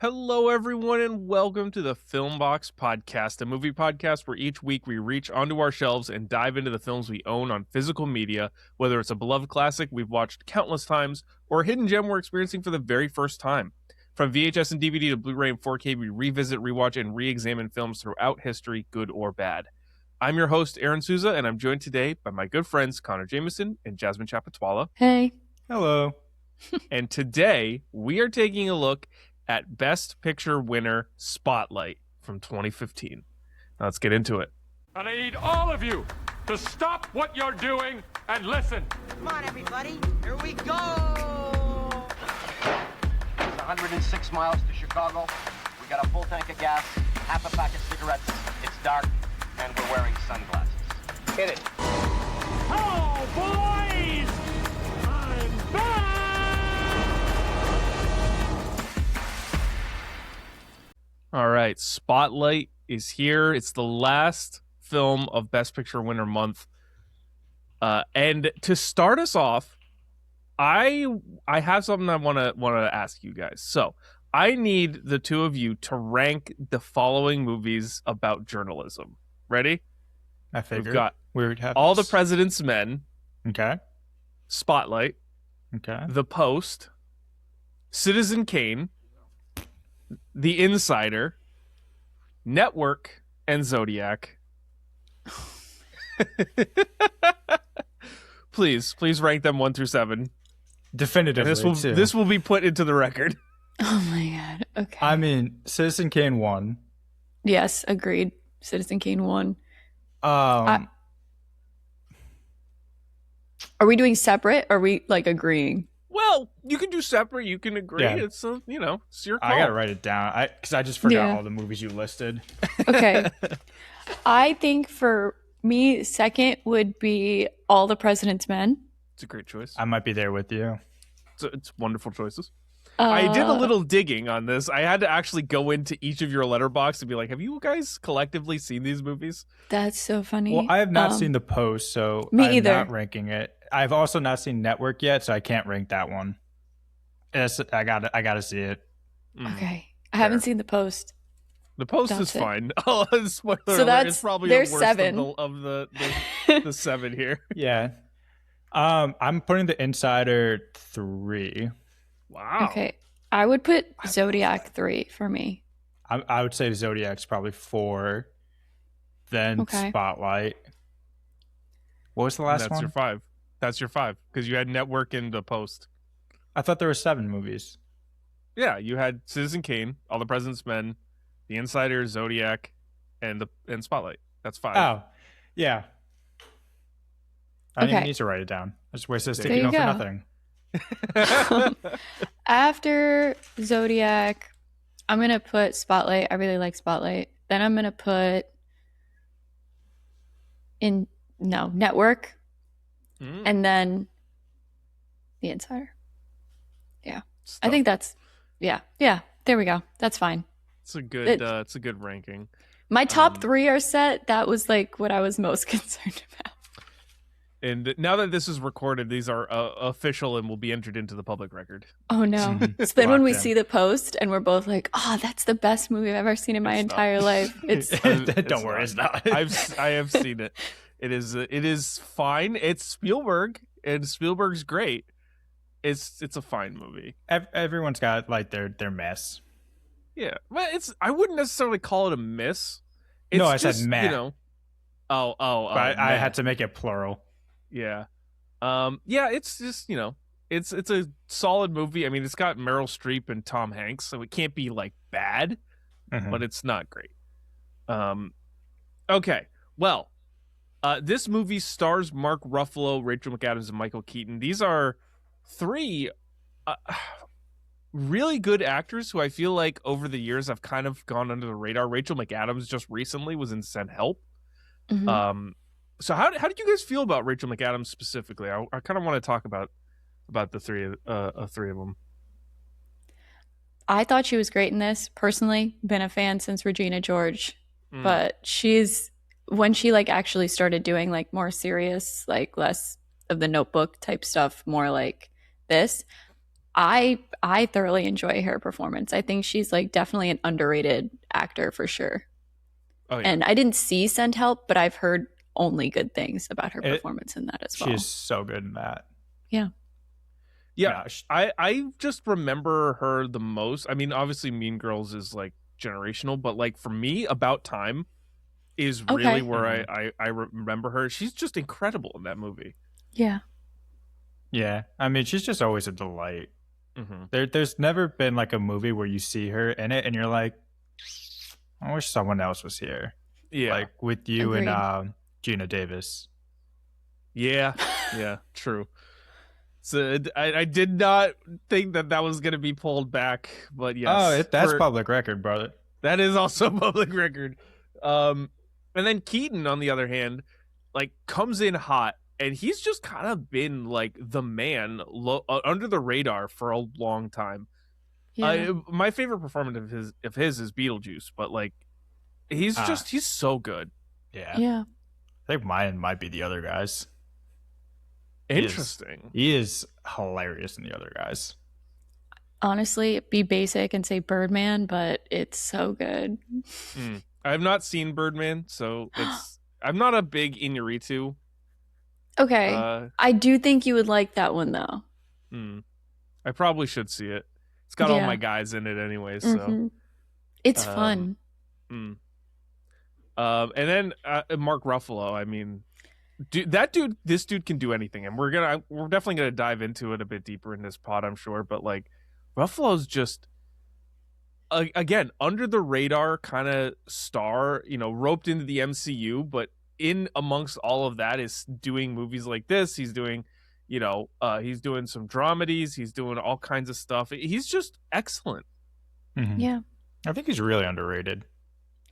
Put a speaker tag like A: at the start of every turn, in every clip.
A: Hello, everyone, and welcome to the Filmbox Podcast, a movie podcast where each week we reach onto our shelves and dive into the films we own on physical media, whether it's a beloved classic we've watched countless times or a hidden gem we're experiencing for the very first time. From VHS and DVD to Blu-ray and 4K, we revisit, rewatch, and re-examine films throughout history, good or bad. I'm your host, Aaron Souza, and I'm joined today by my good friends Connor Jameson and Jasmine Chapatwala.
B: Hey.
C: Hello.
A: And today we are taking a look at Best Picture winner Spotlight from 2015. Now let's get into it.
D: And I need all of you to stop what you're doing and listen.
E: Come on, everybody. Here we go.
F: It's 106 miles to Chicago. We got a full tank of gas, half a pack of cigarettes. It's dark, and we're wearing sunglasses. Hit it.
D: Hello, boys! I'm back!
A: All right, Spotlight is here. It's the last film of Best Picture winner month. And to start us off, I have something I want to ask you guys. So I need the two of you to rank the following movies about journalism. Ready?
C: I figured
A: We've got
C: we would have
A: All the
C: this.
A: President's Men,
C: Okay.
A: Spotlight,
C: Okay.
A: The Post, Citizen Kane, The Insider, Network, and Zodiac. Please rank them 1 through 7.
C: Definitively.
A: And this will be put into the record.
B: Oh my god. Okay.
C: I mean, Citizen Kane won.
B: Yes, agreed. Citizen Kane won.
C: Um,
B: Are we doing separate? Or are we like agreeing?
A: Well, you can do separate. You can agree.
C: Yeah.
A: It's it's your call.
C: I gotta write it down. Because I just forgot
B: Yeah.
C: all the movies you listed.
B: Okay. I think for me, second would be All the President's Men.
A: It's a great choice.
C: I might be there with you.
A: It's wonderful choices. I did a
B: Uh,
A: little digging on this. I had to actually go into each of your Letterboxd and be like, have you guys collectively seen these movies?
B: That's so funny.
C: Well, I have not seen The Post, so
B: me
C: I'm
B: either.
C: not ranking it. I've also not seen Network yet, so I can't rank that one. I gotta see it.
B: Okay. I haven't seen The Post.
A: The Post
B: That's
A: is
B: it.
A: fine. Spoiler
B: So
A: alert,
B: that's-
A: it's probably
B: there's
A: the worst
B: 7.
A: of the 7 here.
C: Yeah. I'm putting The Insider 3.
A: Wow.
B: Okay. I would put Zodiac 3 for me.
C: I would say Zodiac's probably 4. Then
B: Okay.
C: Spotlight. What was the last
A: That's
C: one?
A: your 5. That's your 5 because you had Network and The Post.
C: I thought there were 7 movies.
A: Yeah, you had Citizen Kane, All the President's Men, The Insider, Zodiac, and Spotlight. That's 5.
C: Oh, yeah. I didn't
B: Okay.
C: need to write it down. I just wasted a
A: There
C: sticky
B: you
C: note for
B: go.
C: nothing.
B: After Zodiac, I'm going to put Spotlight. I really like Spotlight. Then I'm going to put Network.
A: Mm,
B: And then The Insider. I
A: stuff.
B: think that's, yeah, there we go. That's fine.
A: it's a good it's a good ranking.
B: My top
A: Um,
B: 3 are set. That was like what I was most concerned about.
A: And now that this is recorded, these are official and will be entered into the public record.
B: Oh no.
C: Mhm.
B: So then when we
C: Locked in.
B: see the post and we're both like, oh, that's the best movie I've ever seen in my
A: It's not.
B: entire life. It's
C: Don't worry, it's not.
A: I have seen it. It is fine. It's Spielberg, and Spielberg's great. It's a fine movie.
C: Everyone's got like their mess.
A: Yeah, but I wouldn't necessarily call it a miss. It's
C: No, I said
A: just,
C: meh.
A: Oh,
C: But I
A: meh.
C: had to make it plural.
A: Yeah. Yeah, it's just, it's a solid movie. I mean, it's got Meryl Streep and Tom Hanks, so it can't be like bad,
C: Mhm.
A: but it's not great. Okay. Well, this movie stars Mark Ruffalo, Rachel McAdams, and Michael Keaton. These are 3 really good actors who I feel like over the years have kind of gone under the radar. Rachel McAdams just recently was in Send Help.
B: Mhm.
A: So how did you guys feel about Rachel McAdams specifically? I kind of want to talk about the three of them.
B: I thought she was great in this. Personally, been a fan since Regina George.
A: Mm.
B: But when she like actually started doing like more serious, like less of the Notebook type stuff, more like this, I thoroughly enjoy her performance. I think she's like definitely an underrated actor for sure.
A: Oh yeah.
B: And I didn't see Send Help, but I've heard only good things about her
C: It-
B: performance in that as well.
C: She's so good in that.
B: Yeah.
A: Yeah, I just remember her the most. I mean, obviously Mean Girls is like generational, but like for me, About Time is really
B: Okay.
A: where I remember her. She's just incredible in that movie.
B: Yeah.
C: Yeah, I mean, she's just always a delight.
A: Mm-hmm.
C: There's never been like a movie where you see her in it and you're like, I wish someone else was here.
A: Yeah,
C: Like with you
B: Agreed.
C: and Gina Davis.
A: yeah, true. So I did not think that was going to be pulled back, but yes.
C: That's public record, brother.
A: That is also public record. And then Keaton, on the other hand, like comes in hot, and he's just kind of been like the man under the radar for a long time.
B: Yeah.
A: My favorite performance of his is Beetlejuice, but like he's so good.
C: Yeah.
B: Yeah.
C: I think mine might be the other guys.
A: Interesting.
C: He is hilarious in the other guys.
B: Honestly, be basic and say Birdman, but it's so good.
A: I have not seen Birdman, so I'm not a big Iñárritu.
B: Okay. I do think you would like that one though.
A: I probably should see it. It's got all
B: Yeah.
A: my guys in it anyways, so
B: Mhm. It's fun.
A: and then Mark Ruffalo. I mean, this dude can do anything, and we're definitely gonna dive into it a bit deeper in this pod, I'm sure. But like, Ruffalo's just again under the radar kind of star, roped into the MCU, but in amongst all of that is doing movies like this. He's doing, he's doing some dramedies. He's doing all kinds of stuff. He's just excellent.
C: Mhm.
B: Yeah.
C: I think he's really underrated.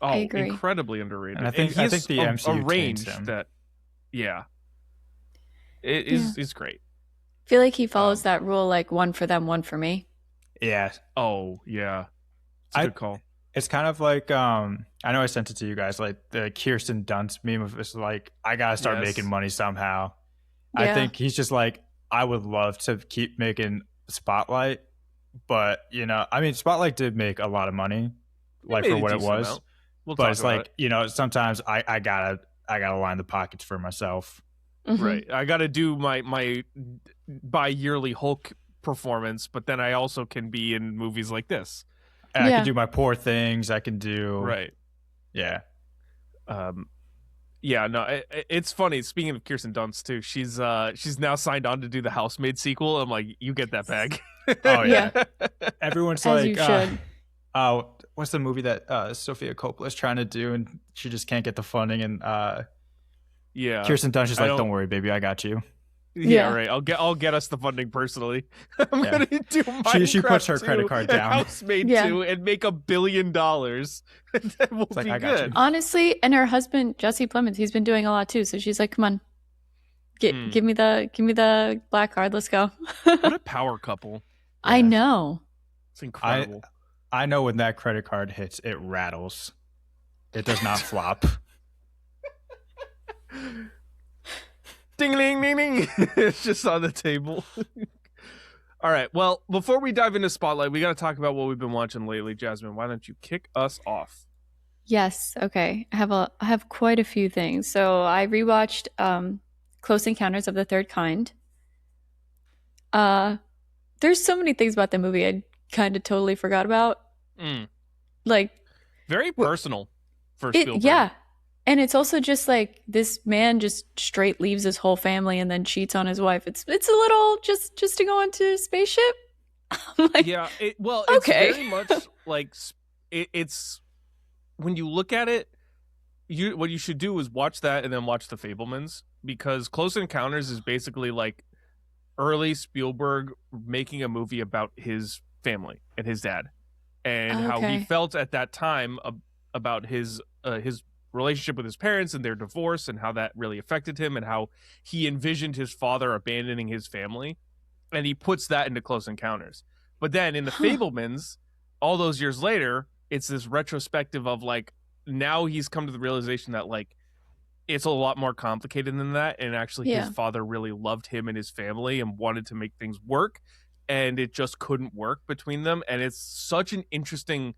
A: Oh,
B: I agree.
A: incredibly underrated.
C: And I think
A: he has
C: the MCU
A: a range
C: taints him.
A: that, it is great.
B: I feel like he follows that rule like one for them, one for me.
C: Yeah.
A: Oh yeah, it's a good call.
C: It's kind of like I know I sent it to you guys, like the Kirsten Dunst meme of it's like I gotta start
A: Yes.
C: making money somehow. I
B: Yeah.
C: think he's just like I would love to keep making Spotlight, but I mean Spotlight did make a lot of money, like
A: made
C: for
A: a
C: what it
A: decent
C: was.
A: amount. We'll
C: But
A: talk
C: it's
A: about
C: like sometimes I gotta line the pockets for myself.
B: Mhm.
A: Right. I got to do my bi-yearly Hulk performance, but then I also can be in movies like this.
C: And I
B: Yeah.
C: can do my Poor Things. I can do
A: Right.
C: Yeah.
A: Yeah, no, it's funny. Speaking of Kirsten Dunst too, she's now signed on to do the Housemaid sequel. I'm like, you get that bag.
C: Oh yeah.
B: Yeah.
C: Everyone's
B: As
C: like,
B: you should.
C: what's the movie that Sophia Coppola's trying to do and she just can't get the funding and
A: Yeah.
C: Kirsten Dunst is
A: I
C: like,
A: don't-
C: don't worry, baby, I got you.
A: Yeah,
B: Yeah.
A: right. I'll get us the funding personally. I'm
C: Yeah.
A: gonna do
C: She puts her
A: Minecraft
C: credit
A: 2
C: card
A: and
C: down.
A: Housemaid
B: Yeah.
A: 2 and make $1 billion. And then we'll
C: like,
A: be
C: I got
A: good.
C: you.
B: Honestly, and her husband Jesse Plemons, he's been doing a lot too. So she's like, "Come on, give me the black card. Let's go."
A: What a power couple.
B: I know.
A: It's incredible.
C: I know when that credit card hits, it rattles. It does not flop.
A: Ding, ding, ding, ding. It's just on the table. All right. Well, before we dive into Spotlight, we got to talk about what we've been watching lately. Jasmine, why don't you kick us off?
B: Yes. Okay. I have quite a few things. So I rewatched Close Encounters of the Third Kind. There's so many things about the movie I kind of totally forgot about. Like
A: Very personal for Spielberg.
B: yeah. And it's also just like this man just straight leaves his whole family and then cheats on his wife. It's a little just to go into a spaceship. I'm like,
A: Yeah. It's
B: Okay.
A: very much like it's when you look at it, what you should do is watch that and then watch The Fabelmans, because Close Encounters is basically like early Spielberg making a movie about his family and his dad and how he
B: Okay.
A: felt at that time about his relationship with his parents and their divorce and how that really affected him and how he envisioned his father abandoning his family, and he puts that into Close Encounters. But then in The Fabelmans, all those years later, it's this retrospective of like, now he's come to the realization that like it's a lot more complicated than that, and actually
B: Yeah.
A: his father really loved him and his family and wanted to make things work, and it just couldn't work between them. And it's such an interesting,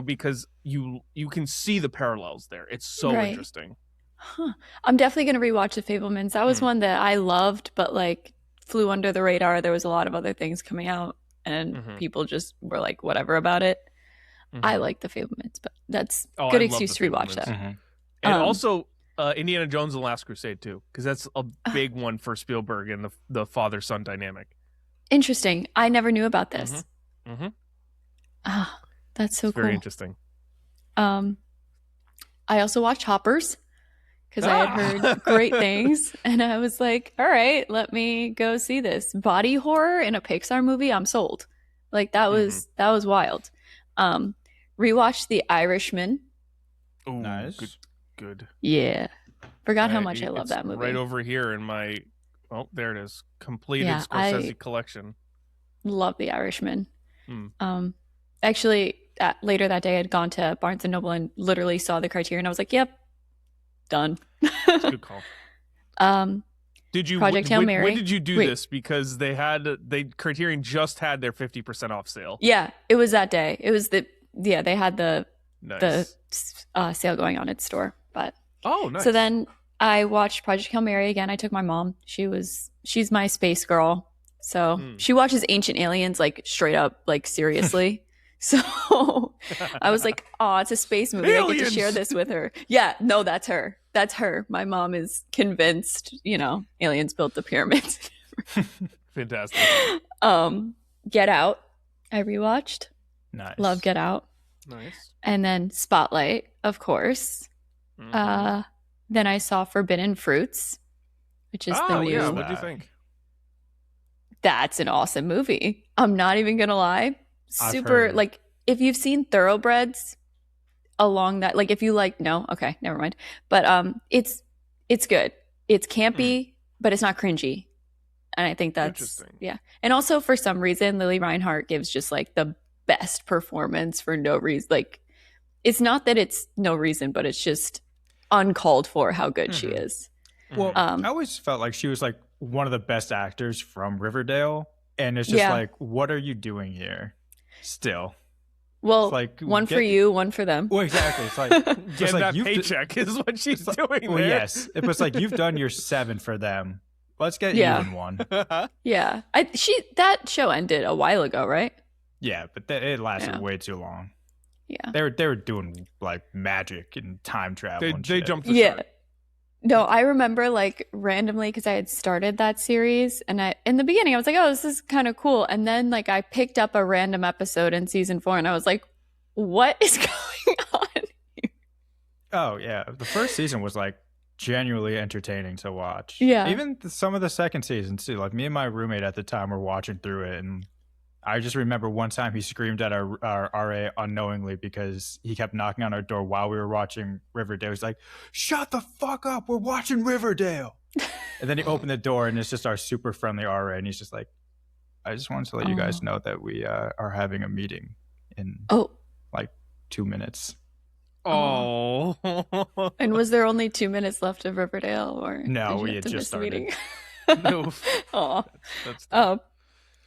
A: because you can see the parallels there. It's so
B: Right.
A: interesting.
B: Huh. I'm definitely going to rewatch The Fablemans. That was one that I loved, but like flew under the radar. There was a lot of other things coming out, and people just were like, whatever about it. I like The Fablemans, but that's
A: Oh,
B: good
A: I love
B: excuse
A: The
B: to rewatch
A: Fablemans.
B: that.
A: And also Indiana Jones and the Last Crusade too, because that's a big one for Spielberg and the father-son dynamic.
B: Interesting. I never knew about this. Ah, that's so
A: It's
B: cool.
A: very interesting.
B: I also watched Hoppers because I had heard great things, and I was like, all right, let me go see this. Body horror in a Pixar movie, I'm sold. Like that was wild. Rewatched The Irishman.
A: Ooh,
C: Nice.
A: Good.
B: Yeah. Forgot how much I love
A: It's
B: that movie.
A: Right over here in my there it is. Completed
B: Yeah,
A: Scorsese collection.
B: Love The Irishman. Actually, later that day, I'd gone to Barnes & Noble and literally saw the Criterion. I was like, yep, done.
A: It's a good call. Did you
B: Project Hail Mary.
A: When did you do this? Because Criterion just had their 50% off sale.
B: Yeah, it was that day. It was they had the
A: Nice.
B: sale going on at the store. But
A: nice.
B: so then I watched Project Hail Mary again. I took my mom. She's my space girl. So she watches Ancient Aliens like straight up, like seriously. So I was like, oh, it's a space movie. I get to share this with her. Yeah, no, that's her. That's her. My mom is convinced, aliens built the pyramids.
A: Fantastic.
B: Get Out. I rewatched.
C: Nice.
B: Love Get Out.
A: Nice.
B: And then Spotlight, of course. Then I saw Forbidden Fruits, which is the new.
A: Yeah. What'd you think?
B: That's an awesome movie. I'm not even gonna lie. Super, like, if you've seen Thoroughbreds along that, like, if you like, no, okay, never mind. But it's good. It's campy, but it's not cringy. And I think that's
A: interesting.
B: Yeah. And also for some reason, Lily Reinhart gives just like the best performance for no reason. Like, it's not that it's no reason, but it's just uncalled for how good she is.
C: Well, I always felt like she was like one of the best actors from Riverdale, and it's just like, what are you doing here? Still,
B: well,
C: it's like
B: one for you, one for them.
C: Well, exactly. It's like
A: Get
C: like
A: that
C: you've
A: paycheck is what she's doing.
C: Well,
A: there.
C: yes, it was like you've done your 7 for them. Let's get you in one.
B: Yeah, that show ended a while ago, right?
C: Yeah, but it lasted way too long.
B: Yeah,
C: they were doing like magic and time travel.
A: They jumped the shark.
B: No, I remember like randomly because I had started that series, and in the beginning I was like, oh, this is kind of cool, and then like I picked up a random episode in season 4, and I was like, what is going on here?
C: Oh yeah, the first season was like genuinely entertaining to watch.
B: Yeah,
C: even some of the second season too. Like me and my roommate at the time were watching through it, and I just remember one time he screamed at our RA unknowingly because he kept knocking on our door while we were watching Riverdale. He's like, "Shut the fuck up! We're watching Riverdale." And then he opened the door, and it's just our super friendly RA, and he's just like, "I just wanted to let you guys know that we are having a meeting in like 2 minutes."
A: Oh.
B: And was there only 2 minutes left of Riverdale, or
C: no?
B: did
C: We
B: you
C: had
B: have to
C: just
B: miss the
C: started.
B: meeting?
A: No.
B: Oh.
A: That's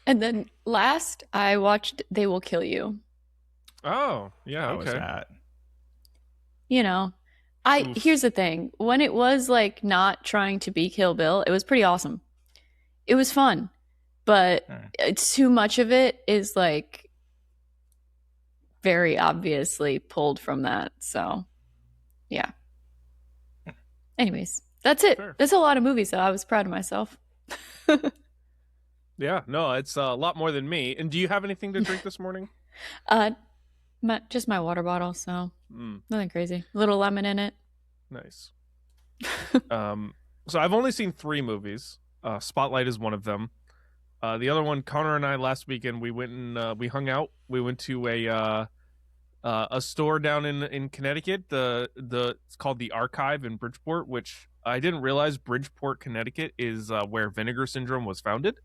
B: And then last, I watched They Will Kill You.
A: Oh, yeah,
C: How was
A: okay.
C: that?
B: Here's the thing. When it was like not trying to be Kill Bill, it was pretty awesome. It was fun. But it's too much of it is like very obviously pulled from that. So, yeah. Anyways, that's it.
A: Fair.
B: That's a lot of movies, so I was proud of myself.
A: Yeah, no, it's a lot more than me. And do you have anything to drink this morning?
B: Just my water bottle, so nothing crazy. A little lemon in it.
A: Nice. So I've only seen 3 movies. Spotlight is one of them. The other one, Connor and I last weekend, we went and we hung out. We went to a store down in Connecticut. It's called the Archive in Bridgeport, which I didn't realize Bridgeport, Connecticut is where Vinegar Syndrome was founded.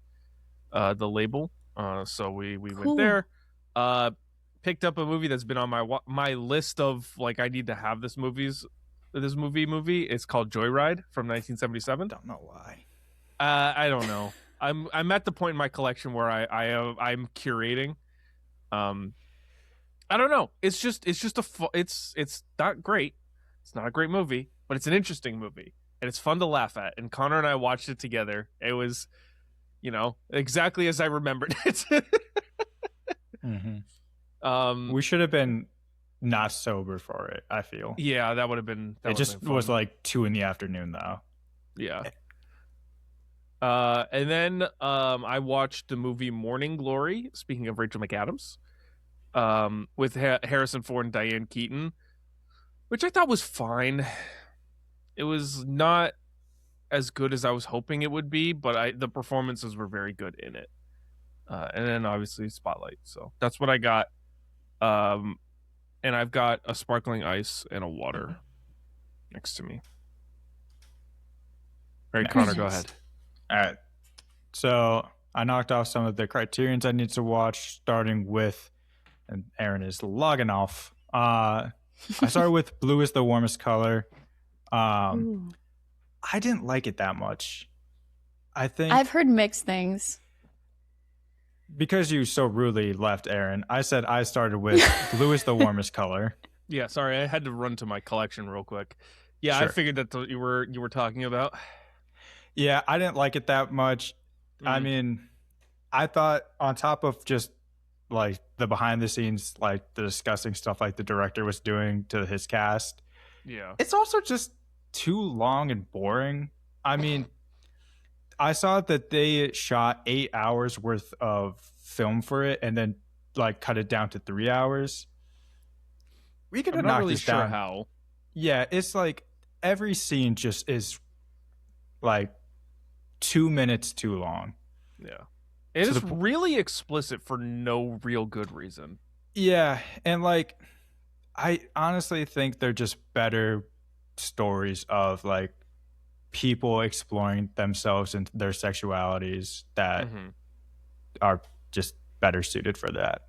A: The label. So we went there. Picked up a movie that's been on my list of like I need to have this movie. It's called Joyride from 1977.
C: Don't know why.
A: I don't know. I'm at the point in my collection where I'm curating. I don't know. It's not great. It's not a great movie, but it's an interesting movie and it's fun to laugh at. And Connor and I watched it together. It was, exactly as I remembered it.
C: We should have been not sober for it, I feel.
A: Yeah, that would have been.
C: It just was like 2 p.m. though.
A: Yeah. And then I watched the movie Morning Glory. Speaking of Rachel McAdams, with Harrison Ford and Diane Keaton, which I thought was fine. It was not as good as I was hoping it would be, but the performances were very good in it. And then obviously Spotlight. So that's what I got. And I've got a sparkling ice and a water next to me. All right, Connor, go ahead.
C: All right. So I knocked off some of the criterions I need to watch, starting with, and Aaryn is logging off. I started with Blue is the Warmest Color. I didn't like it that much. I think
B: I've heard mixed things.
C: Because you so rudely left, Aaryn, I said I started with Blue is the Warmest Color.
A: Yeah, sorry, I had to run to my collection real quick. Yeah,
C: Sure.
A: I figured that's what you were talking about.
C: Yeah, I didn't like it that much. I mean, I thought on top of just like the behind the scenes, like the disgusting stuff like the director was doing to his cast,
A: Yeah.
C: it's also just too long and boring. I mean, I saw that they shot 8 hours worth of film for it and then like cut it down to 3 hours. We could have
A: I'm not
C: knocked
A: really
C: this
A: sure
C: down.
A: how.
C: Yeah, it's like every scene just is like 2 minutes too long.
A: Yeah. It
C: To
A: is
C: the
A: really explicit for no real good reason.
C: Yeah, and like I honestly think they're just better stories of like people exploring themselves and their sexualities that are just better suited for that.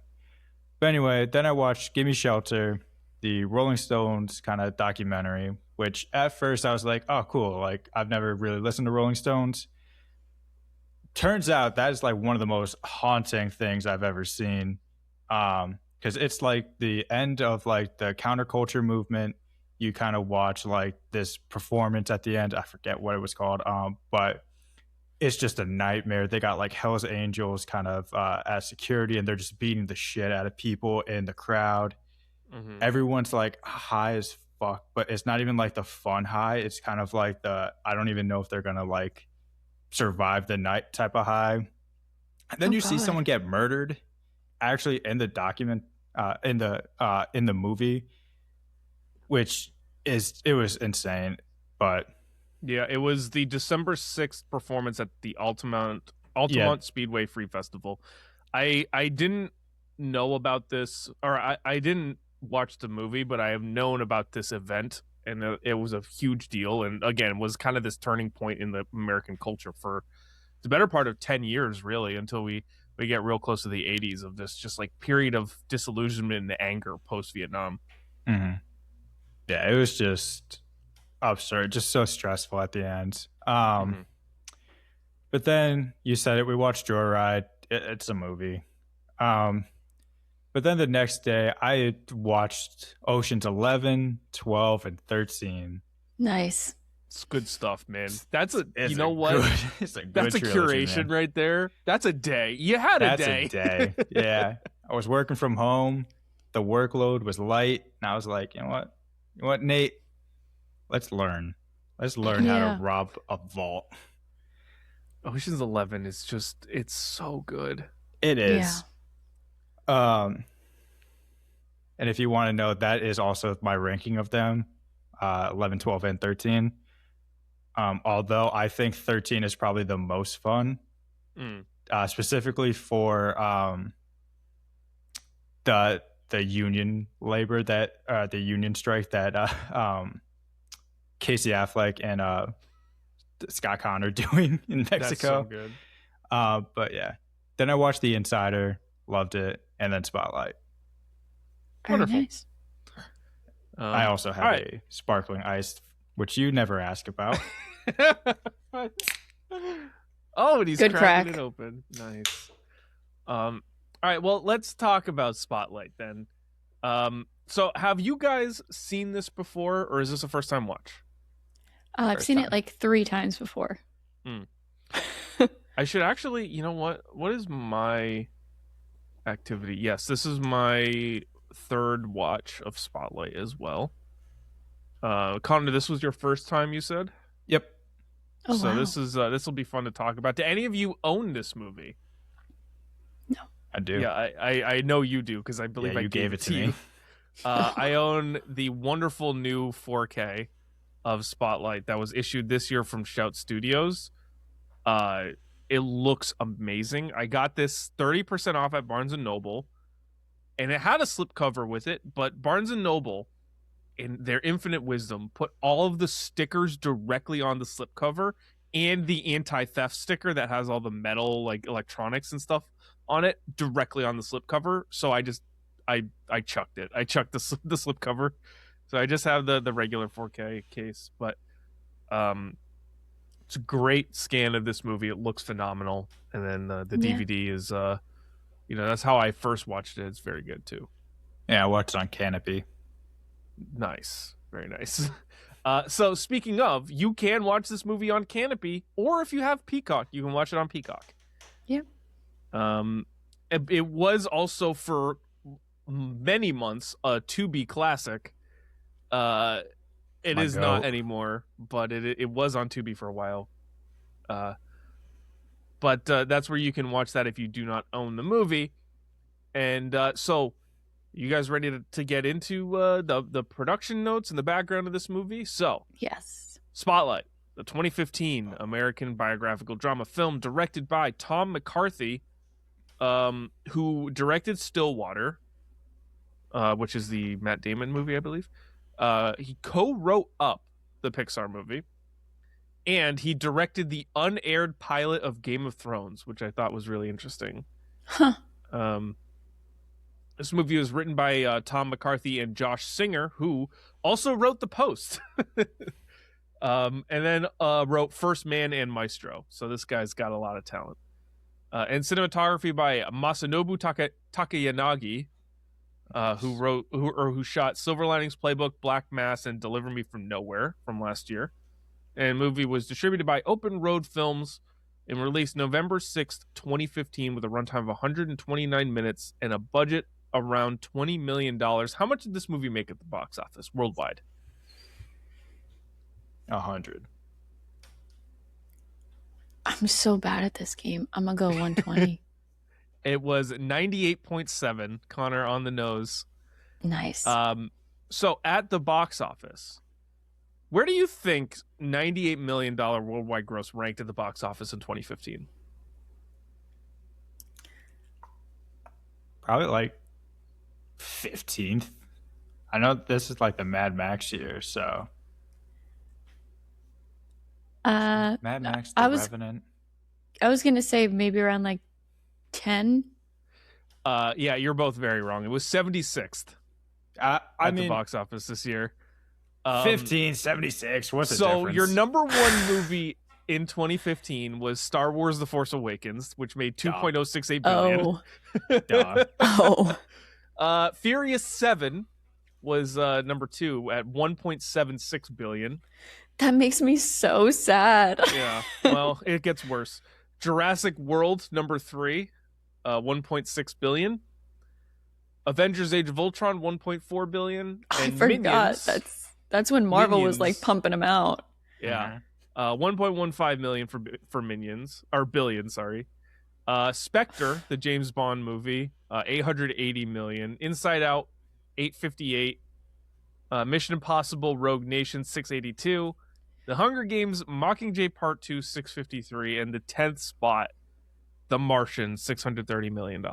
C: But anyway, then I watched Gimme Shelter, the Rolling Stones kind of documentary, which at first I was like, oh, cool. Like, I've never really listened to Rolling Stones. Turns out that is like one of the most haunting things I've ever seen. Because it's like the end of like the counterculture movement. You kind of watch like this performance at the end. I forget what it was called. But it's just a nightmare. They got like Hell's Angels kind of as security, and they're just beating the shit out of people in the crowd. Everyone's like high as fuck, but it's not even like the fun high. It's kind of like the I don't even know if they're gonna like survive the night type of high. And then see someone get murdered, actually in the document, in the movie, which it was insane. But
A: Yeah, it was the December 6th performance at the Altamont Speedway Free Festival. I didn't know about this, or I didn't watch the movie, but I have known about this event, and it was a huge deal, and again was kind of this turning point in the American culture for the better part of 10 years, really, until we get real close to the 80s of this just like period of disillusionment and anger post-Vietnam.
C: Yeah, it was just absurd, just so stressful at the end. But then you said it, we watched Joyride. It's a movie. But then the next day I watched Oceans 11, 12, and 13.
B: Nice.
A: It's good stuff, man. That's a
C: It's
A: you know
C: a
A: what?
C: good- it's a
A: That's a
C: good trilogy,
A: curation
C: man.
A: right there. That's a day. You had
C: That's
A: a day.
C: a day. Yeah. I was working from home. The workload was light. And I was like, you know what, Nate? Let's learn. Let's learn how
B: Yeah.
C: to rob a vault.
A: Ocean's 11 is just, it's so good.
C: It is. And if you want to know, that is also my ranking of them, 11, 12, and 13. Although I think 13 is probably the most fun, specifically for the union labor that the union strike that Casey Affleck and Scott Conn are doing in Mexico.
A: That's so good.
C: But yeah, then I watched The Insider, loved it, and then Spotlight.
B: Very
A: Wonderful.
B: nice.
C: I also have a sparkling ice, which you never ask about.
A: Oh, and he's
B: Good
A: cracking
B: crack.
A: it open. Nice. All right, well, let's talk about Spotlight then. So have you guys seen this before, or is this a first time watch?
B: I've
C: First
B: seen
C: time.
B: it like 3 times before.
A: I should actually, you know what is my activity? Yes, this is my third watch of Spotlight as well. Connor, this was your first time, you said?
C: Yep.
B: Oh,
A: So
B: wow.
A: this will be fun to talk about. Do any of you own this movie?
C: I do.
A: Yeah, I know you do because I believe I
C: you gave it to
A: you.
C: me.
A: I own the wonderful new 4K of Spotlight that was issued this year from Shout Studios. It looks amazing. I got this 30% off at Barnes & Noble, and it had a slipcover with it, but Barnes & Noble, in their infinite wisdom, put all of the stickers directly on the slipcover and the anti-theft sticker that has all the metal, like electronics and stuff on it directly on the slipcover. So I chucked it. I chucked the slipcover. So I just have the regular 4K case, but it's a great scan of this movie. It looks phenomenal. And then the DVD is that's how I first watched it. It's very good too.
C: Yeah, I watched it on Canopy.
A: Nice. Very nice. So speaking of, you can watch this movie on Canopy, or if you have Peacock, you can watch it on Peacock.
B: Yep.
A: It was also for many months a Tubi classic. It is not anymore, but it was on Tubi for a while. But that's where you can watch that if you do not own the movie. And so, you guys ready to get into the production notes and the background of this movie? So,
B: Yes.
A: Spotlight, the 2015 American biographical drama film directed by Tom McCarthy, who directed Stillwater, which is the Matt Damon movie, I believe. He co-wrote up the Pixar movie, and he directed the unaired pilot of Game of Thrones, which I thought was really interesting.
B: Huh.
A: This movie was written by Tom McCarthy and Josh Singer, who also wrote The Post. And then wrote First Man and Maestro. So this guy's got a lot of talent. And cinematography by Masanobu Takayanagi, who shot Silver Linings Playbook, Black Mass, and Deliver Me from Nowhere from last year. And the movie was distributed by Open Road Films and released November 6th, 2015, with a runtime of 129 minutes and a budget around $20 million. How much did this movie make at the box office worldwide?
C: 100.
B: I'm so bad at this game. I'm going to go 120.
A: It was 98.7, Connor on the nose.
B: Nice.
A: So at the box office, where do you think $98 million worldwide gross ranked at the box office in 2015?
C: Probably like 15th. I know this is like the Mad Max year, so. Mad Max, The Revenant.
B: I was going to say maybe around like 10.
A: Yeah, you're both very wrong. It was 76th at the box office this year.
C: 15, 76. What's the
A: difference? So your number one movie in 2015 was Star Wars: The Force Awakens, which made $2.068 billion. Furious 7 was number 2 at $1.76 billion.
B: That makes me so sad.
A: Yeah, well, it gets worse. Jurassic World, number 3, $1.6 billion. Avengers: Age of Ultron, $1.4 billion. And
B: I forgot.
A: Minions,
B: that's when Marvel was like pumping them out.
A: Yeah. $1.15 million for Minions, or billion, sorry. Spectre, the James Bond movie, $880 million. Inside Out, $858. Mission Impossible: Rogue Nation, $682. The Hunger Games: Mockingjay Part 2, $653, and the 10th spot, The Martian, $630 million.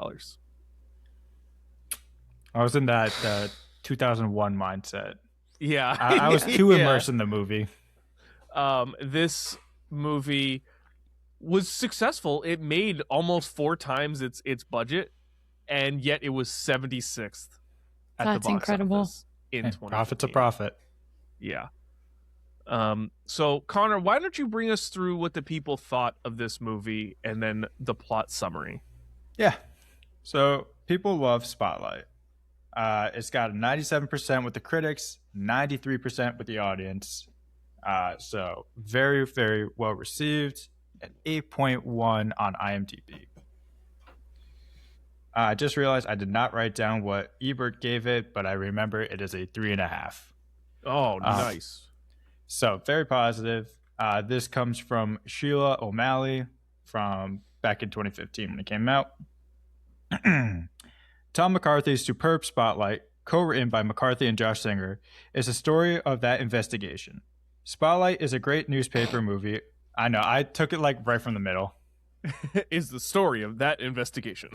C: I was in that 2001 mindset.
A: Yeah.
C: I was too immersed in the movie.
A: This movie was successful. It made almost 4 times its budget, and yet it was 76th at the box
B: incredible.
A: office in 2015.
C: Profit's a profit.
A: Yeah. So Connor, why don't you bring us through what the people thought of this movie and then the plot summary?
C: Yeah. So people love Spotlight. It's got a 97% with the critics, 93% with the audience. So very, very well received. An 8.1 on IMDb. I just realized I did not write down what Ebert gave it, but I remember it is a 3.5.
A: Oh, nice.
C: So very positive. This comes from Sheila O'Malley from back in 2015 when it came out. Tom McCarthy's superb Spotlight, co-written by McCarthy and Josh Singer, is a story of that investigation. Spotlight is a great newspaper movie. I know, I took it like right from the middle.
A: Is the story of that investigation.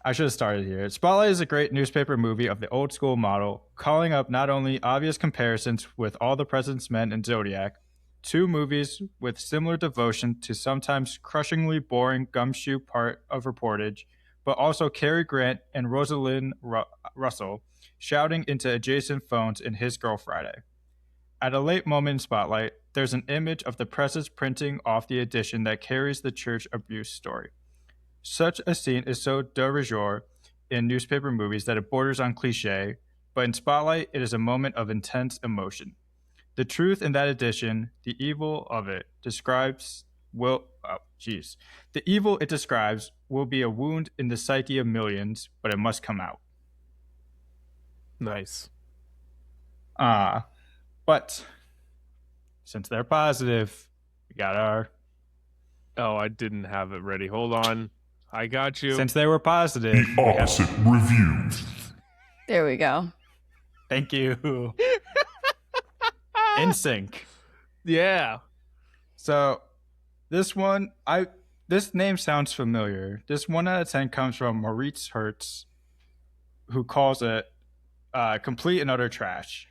C: I should have started here. Spotlight is a great newspaper movie of the old school model, calling up not only obvious comparisons with All the President's Men and Zodiac, two movies with similar devotion to sometimes crushingly boring gumshoe part of reportage, but also Cary Grant and Rosalind Russell shouting into adjacent phones in His Girl Friday. At a late moment in Spotlight, there's an image of the press's printing off the edition that carries the church abuse story. Such a scene is so de rigueur in newspaper movies that it borders on cliche, but in Spotlight, it is a moment of intense emotion. The truth in that edition, the evil of it describes the evil it describes will be a wound in the psyche of millions, but it must come out.
A: Nice.
C: But since they're positive, we got our...
A: Oh, I didn't have it ready. Hold on. I got you.
C: Since they were positive...
G: The opposite review.
B: There we go.
C: Thank you. In sync.
A: Yeah.
C: So this one, this name sounds familiar. This 1 out of 10 comes from Moritz Hertz, who calls it complete and utter trash.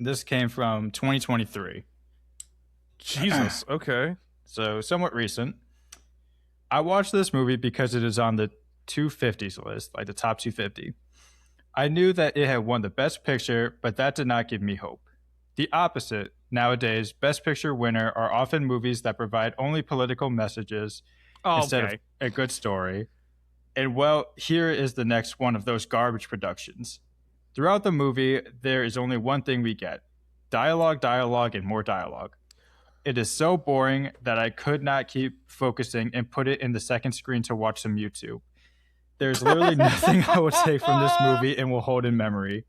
C: This came from 2023.
A: Jesus. Okay.
C: So somewhat recent. I watched this movie because it is on the 250s list, like the top 250. I knew that it had won the Best Picture, but that did not give me hope. The opposite. Nowadays, Best Picture winner are often movies that provide only political messages instead of a good story. And well, here is the next one of those garbage productions. Throughout the movie, there is only one thing we get. Dialogue, and more dialogue. It is so boring that I could not keep focusing and put it in the second screen to watch some YouTube. There's literally nothing I will take from this movie and will hold in memory.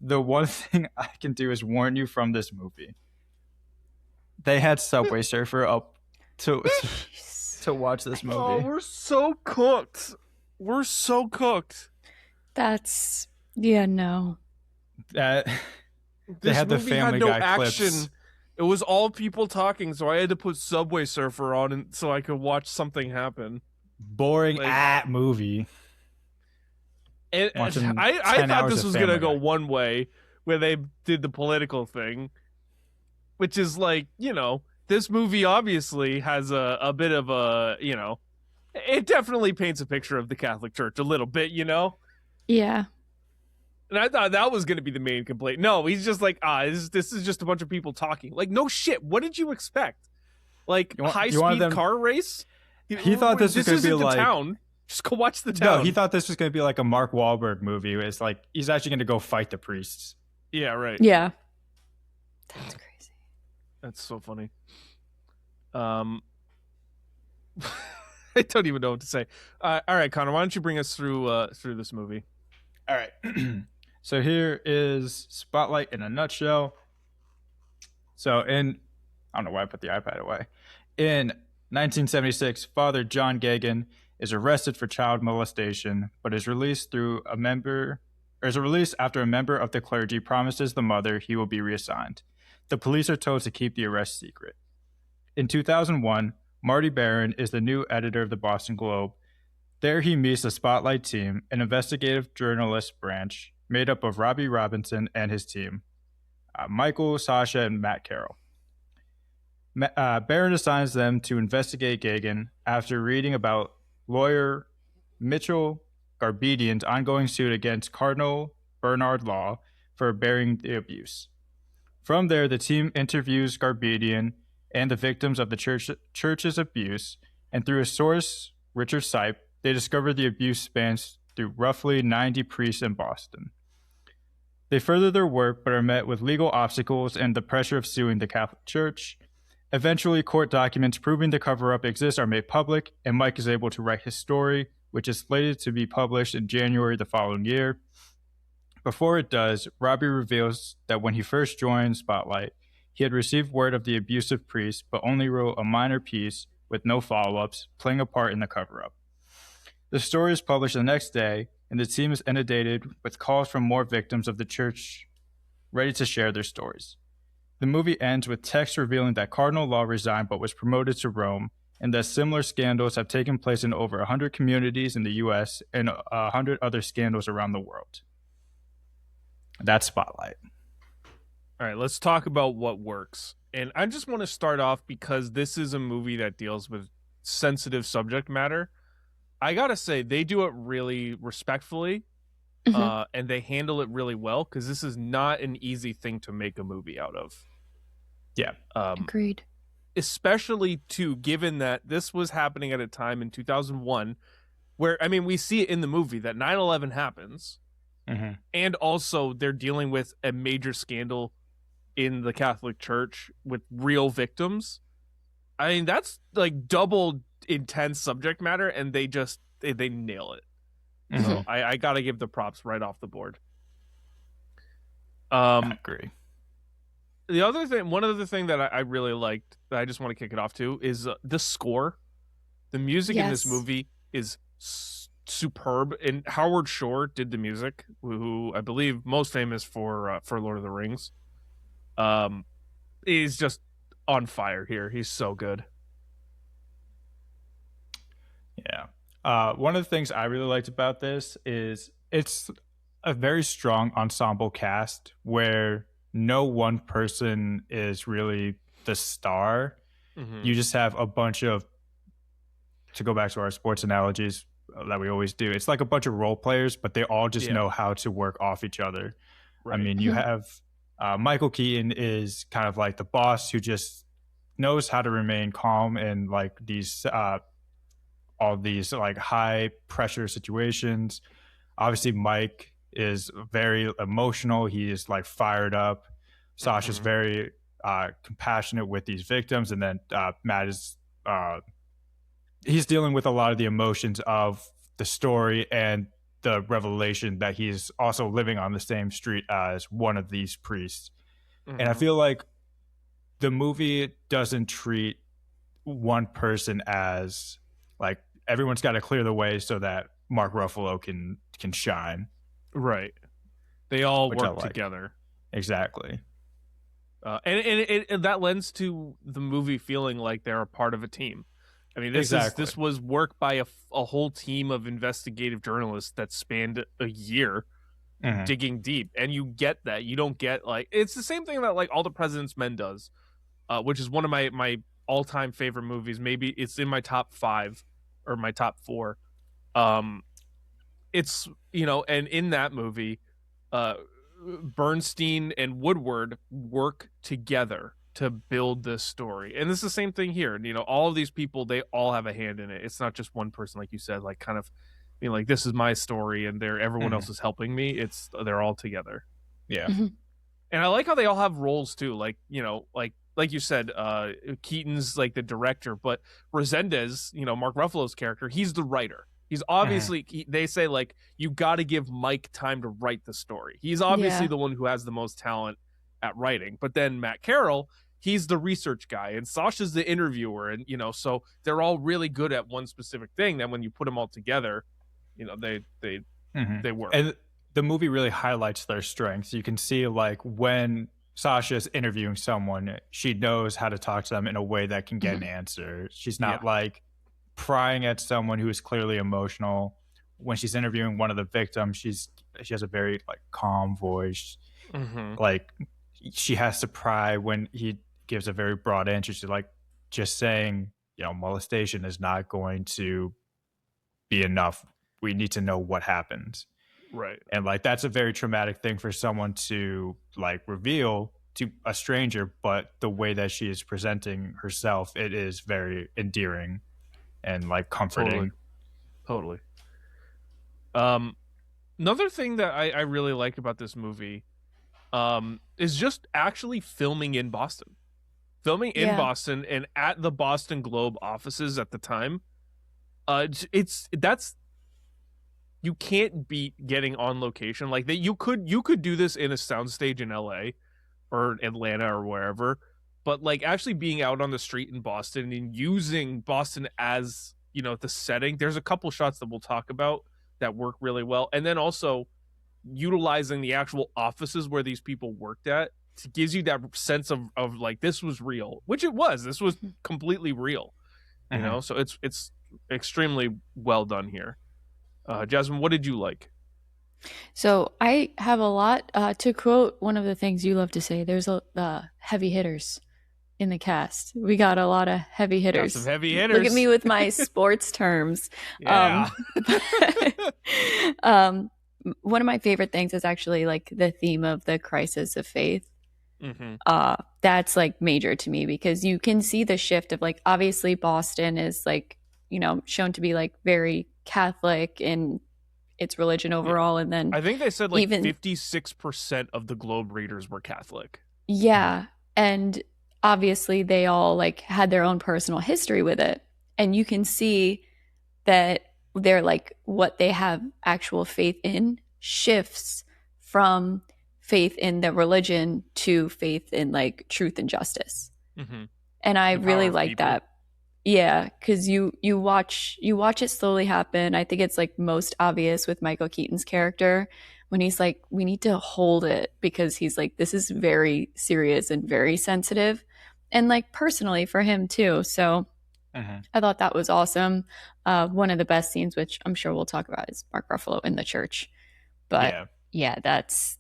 C: The one thing I can do is warn you from this movie. They had Subway Surfer up to watch this movie.
A: Oh, we're so cooked. We're so cooked.
B: That's... Yeah, no.
C: They
A: This
C: had the
A: movie
C: Family
A: had no
C: Guy
A: action.
C: clips.
A: It was all people talking, so I had to put Subway Surfer on so I could watch something happen.
C: Boring movie.
A: And
C: Watching
A: I
C: 10
A: thought
C: hours
A: this
C: of
A: was gonna
C: Family
A: go
C: Guy.
A: one way, where they did the political thing, which is like, this movie obviously has a bit of a, it definitely paints a picture of the Catholic Church a little bit,
B: Yeah.
A: And I thought that was going to be the main complaint. No, he's just like, this is just a bunch of people talking. Like, no shit. What did you expect? Like, high-speed car race?
C: He thought this was going to be like...
A: town. Just go watch the town.
C: No, he thought this was going to be like a Mark Wahlberg movie. Where it's like, he's actually going to go fight the priests.
A: Yeah, right.
B: Yeah. That's crazy.
A: That's so funny. I don't even know what to say. All right, Connor, why don't you bring us through this movie?
C: All right. So here is Spotlight in a nutshell. So I don't know why I put the iPad away. In 1976, Father John Gagan is arrested for child molestation, but is released after a member of the clergy promises the mother he will be reassigned. The police are told to keep the arrest secret. In 2001, Marty Barron is the new editor of the Boston Globe. There he meets the Spotlight team, an investigative journalist branch made up of Robbie Robinson and his team, Michael, Sasha, and Matt Carroll. Barron assigns them to investigate Gagan after reading about lawyer Mitchell Garbedian's ongoing suit against Cardinal Bernard Law for bearing the abuse. From there, the team interviews Garbedian and the victims of the church's abuse, and through a source, Richard Sipe, they discover the abuse spans through roughly 90 priests in Boston. They further their work but are met with legal obstacles and the pressure of suing the Catholic Church. Eventually, court documents proving the cover-up exists are made public, and Mike is able to write his story, which is slated to be published in January the following year. Before it does, Robbie reveals that when he first joined Spotlight, he had received word of the abusive priest, but only wrote a minor piece with no follow-ups, playing a part in the cover-up. The story is published the next day, and the team is inundated with calls from more victims of the church ready to share their stories. The movie ends with text revealing that Cardinal Law resigned but was promoted to Rome, and that similar scandals have taken place in over 100 communities in the U.S. and 100 other scandals around the world. That's Spotlight.
A: All right, let's talk about what works. And I just want to start off because this is a movie that deals with sensitive subject matter. I got to say, they do it really respectfully, and they handle it really well, because this is not an easy thing to make a movie out of.
C: Yeah.
B: Agreed.
A: Especially, too, given that this was happening at a time in 2001 where, I mean, we see it in the movie that 9/11 happens, and also they're dealing with a major scandal in the Catholic Church with real victims. I mean, that's like double intense subject matter, and they nail it. So I gotta give the props right off the board.
C: I agree.
A: One other thing that I really liked that I just want to kick it off to is the score. The music in this movie is superb, and Howard Shore did the music, who I believe most famous for Lord of the Rings. He's just on fire here. He's so good.
C: Yeah. One of the things I really liked about this is it's a very strong ensemble cast where no one person is really the star. You just have a bunch of, to go back to our sports analogies that we always do, it's like a bunch of role players, but they all just know how to work off each other. Right. I mean, you have Michael Keaton is kind of like the boss who just knows how to remain calm in like these all these like high pressure situations. Obviously, Mike is very emotional. He is like fired up. Sasha's very compassionate with these victims, and then Matt is he's dealing with a lot of the emotions of the story and the revelation that he's also living on the same street as one of these priests. And I feel like the movie doesn't treat one person as like everyone's got to clear the way so that Mark Ruffalo can shine. Right.
A: They all work together.
C: Exactly.
A: And that lends to the movie feeling like they're a part of a team. I mean, this was work by a whole team of investigative journalists that spanned a year digging deep. And you get that. You don't get like, it's the same thing that like All the President's Men does, which is one of my all-time favorite movies. Maybe it's in my top 5 or my top 4. It's, and in that movie, Bernstein and Woodward work together to build this story. And it's the same thing here. All of these people, they all have a hand in it. It's not just one person, like you said, like kind of being like, this is my story and everyone else is helping me. They're all together.
C: Yeah.
A: And I like how they all have roles too. Like, like you said, Keaton's like the director, but Resendez, Mark Ruffalo's character, he's the writer. He's obviously, they say like, you got to give Mike time to write the story. He's obviously the one who has the most talent at writing. But then Matt Carroll, he's the research guy, and Sasha's the interviewer. And, so they're all really good at one specific thing. Then when you put them all together, they work.
C: And the movie really highlights their strengths. You can see like when Sasha's interviewing someone, she knows how to talk to them in a way that can get an answer. She's not like prying at someone who is clearly emotional. When she's interviewing one of the victims, she has a very like calm voice. Like she has to pry when he gives a very broad answer. She's like, just saying, molestation is not going to be enough. We need to know what happens.
A: Right.
C: And like that's a very traumatic thing for someone to like reveal. to a stranger, but the way that she is presenting herself, it is very endearing and like comforting.
A: Totally. Another thing that I really like about this movie is just actually filming in Boston. Filming in Boston and at the Boston Globe offices at the time. That's you can't beat getting on location like that. You could do this in a soundstage in LA or Atlanta or wherever, but like actually being out on the street in Boston and using Boston as, you know, the setting. There's a couple shots that we'll talk about that work really well, and then also utilizing the actual offices where these people worked at gives you that sense of like this was real, which it was. This was completely real, you know. So it's extremely well done here. Jasmine, what did you like?
B: So I have a lot to quote one of the things you love to say. There's a heavy hitters in the cast. We got a lot of heavy hitters.
A: Got some heavy hitters.
B: Look at me with my sports terms.
A: Yeah.
B: One of my favorite things is actually like the theme of the crisis of faith. That's like major to me because you can see the shift of like, obviously Boston is like, you know, shown to be like very Catholic in its religion overall. And then
A: I think they said like 56% of the Globe readers were Catholic.
B: Yeah. And obviously they all like had their own personal history with it. And you can see that they're like what they have actual faith in shifts from faith in the religion to faith in like truth and justice. And I really like that. Yeah, because you watch it slowly happen. I think it's like most obvious with Michael Keaton's character when he's like, we need to hold it because he's like, this is very serious and very sensitive and like personally for him too. So I thought that was awesome. One of the best scenes, which I'm sure we'll talk about, is Mark Ruffalo in the church. But yeah, that's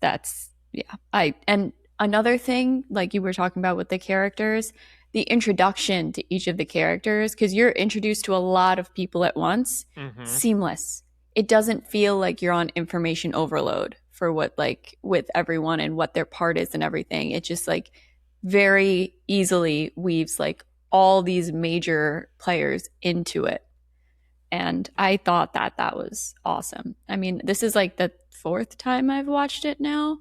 B: and another thing, like you were talking about with the characters, the introduction to each of the characters, because you're introduced to a lot of people at once, seamless. It doesn't feel like you're on information overload for what like with everyone and what their part is and everything. It just like very easily weaves like all these major players into it. And I thought that was awesome. I mean, this is like the 4th time I've watched it now.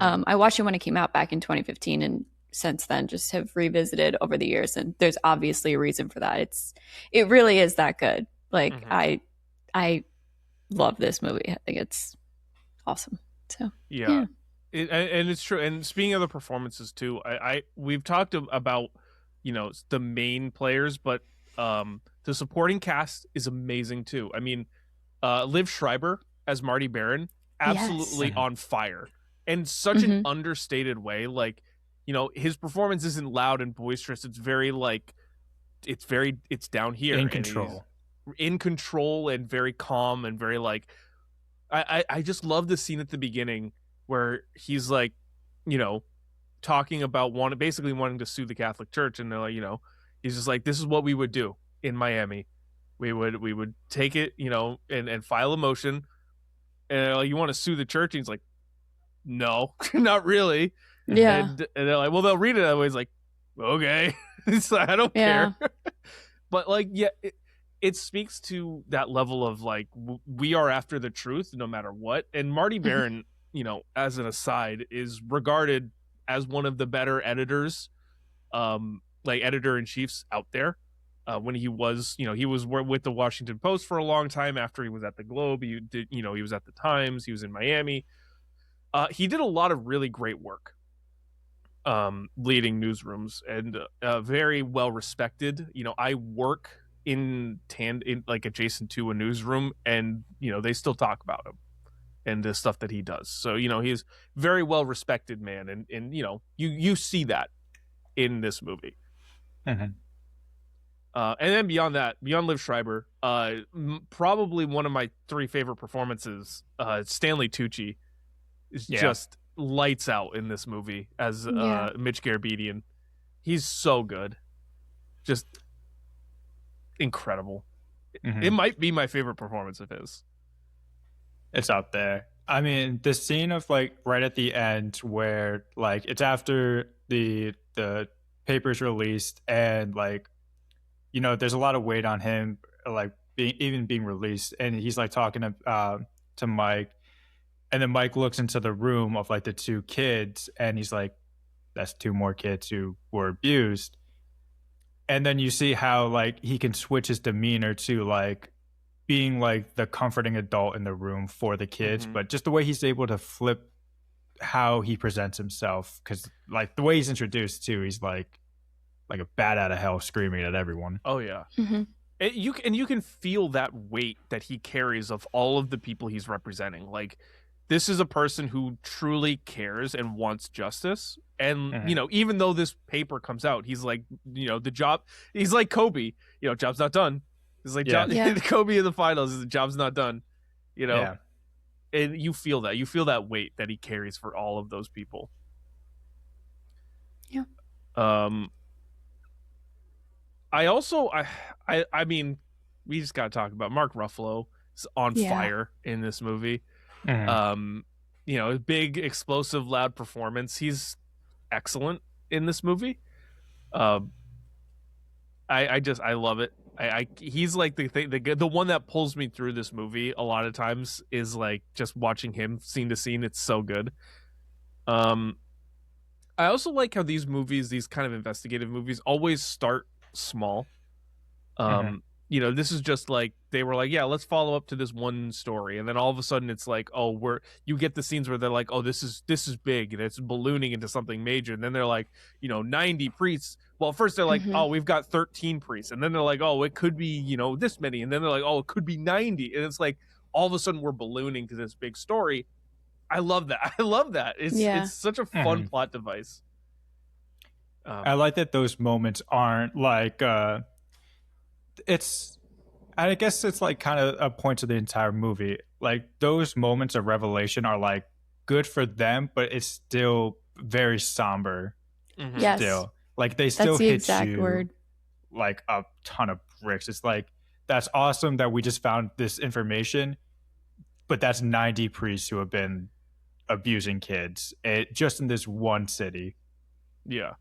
B: I watched it when it came out back in 2015 and since then just have revisited over the years. And there's obviously a reason for that. It really is that good. Like I love this movie. I think it's awesome. So
A: yeah. And it's true. And speaking of the performances too, we've talked about, you know, the main players, but the supporting cast is amazing too. I mean, Liv Schreiber as Marty Baron, absolutely on fire, and such an understated way. Like, you know, his performance isn't loud and boisterous. It's very like, it's down here,
C: in control
A: and very calm and very like. I just love the scene at the beginning where he's like, you know, talking about basically wanting to sue the Catholic Church, and they're like, you know, he's just like, this is what we would do in Miami. We would take it, you know, and file a motion, and like, you want to sue the church? And he's like, no, not really.
B: Yeah.
A: And they're like, well, they'll read it that way. He's like, okay. It's like, I don't care. But like, yeah, it speaks to that level of like, we are after the truth no matter what. And Marty Baron, you know, as an aside, is regarded as one of the better editors, like editor-in-chiefs out there. When he was, you know, he was with the Washington Post for a long time after he was at the Globe. He did, you know, he was at the Times. He was in Miami. He did a lot of really great work, leading newsrooms, and very well respected. You know, I work in like adjacent to a newsroom, and you know, they still talk about him and the stuff that he does. So, you know, he's very well respected man, and you know, you see that in this movie. And then beyond Liv Schreiber, probably one of my 3 favorite performances, Stanley Tucci is just lights out in this movie as Mitch Garabedian. He's so good. Just incredible. It might be my favorite performance of his.
C: It's up there. I mean, the scene of like right at the end where like it's after the paper's released and like there's a lot of weight on him like being released, and he's like talking to Mike, and then Mike looks into the room of like the two kids and he's like, that's two more kids who were abused. And then you see how like he can switch his demeanor to like being like the comforting adult in the room for the kids, but just the way he's able to flip how he presents himself, because like the way he's introduced too, he's like a bat out of hell screaming at everyone.
A: Oh yeah. You can feel that weight that he carries of all of the people he's representing. Like, this is a person who truly cares and wants justice. And, even though this paper comes out, he's like, the job, he's like Kobe, job's not done. He's like, Kobe in the finals, the job's not done, And you feel that weight that he carries for all of those people.
B: Yeah.
A: I mean, we just got to talk about Mark Ruffalo is on fire in this movie. Big, explosive, loud performance. He's excellent in this movie. I love it. He's like the one that pulls me through this movie a lot of times is like just watching him scene to scene. It's so good. I also like how these kind of investigative movies always start small. This is just like they were like, yeah, let's follow up to this one story, and then all of a sudden it's like, oh, you get the scenes where they're like, oh, this is big and it's ballooning into something major, and then they're like, 90 priests. Well, first they're like, oh, we've got 13 priests, and then they're like, oh, it could be this many, and then they're like, oh, it could be 90, and it's like all of a sudden we're ballooning to this big story. I love that. It's such a fun plot device.
C: I like that those moments aren't like I guess it's like kind of a point to the entire movie. Like those moments of revelation are like good for them, but it's still very somber.
B: Yes.
C: Still, like they still
B: That's the
C: hit
B: exact
C: you
B: word.
C: like a ton of bricks. It's like, that's awesome that we just found this information, but that's 90 priests who have been abusing kids just in this one city.
A: Yeah.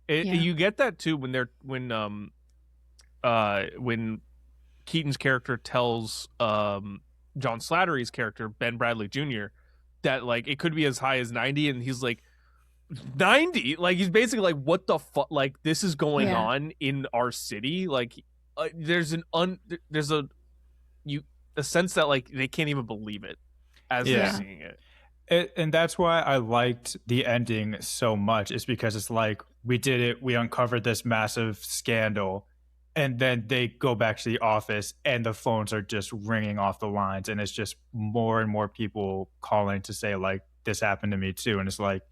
A: You get that too when Keaton's character tells John Slattery's character, Ben Bradley Jr., that like it could be as high as 90, and he's like, 90? Like he's basically like, what the fuck? Like this is going on in our city. Like there's a sense that like they can't even believe it as they're seeing it.
C: And that's why I liked the ending so much, is because it's like, we did it, we uncovered this massive scandal, and then they go back to the office and the phones are just ringing off the lines, and it's just more and more people calling to say like, this happened to me too. And it's like,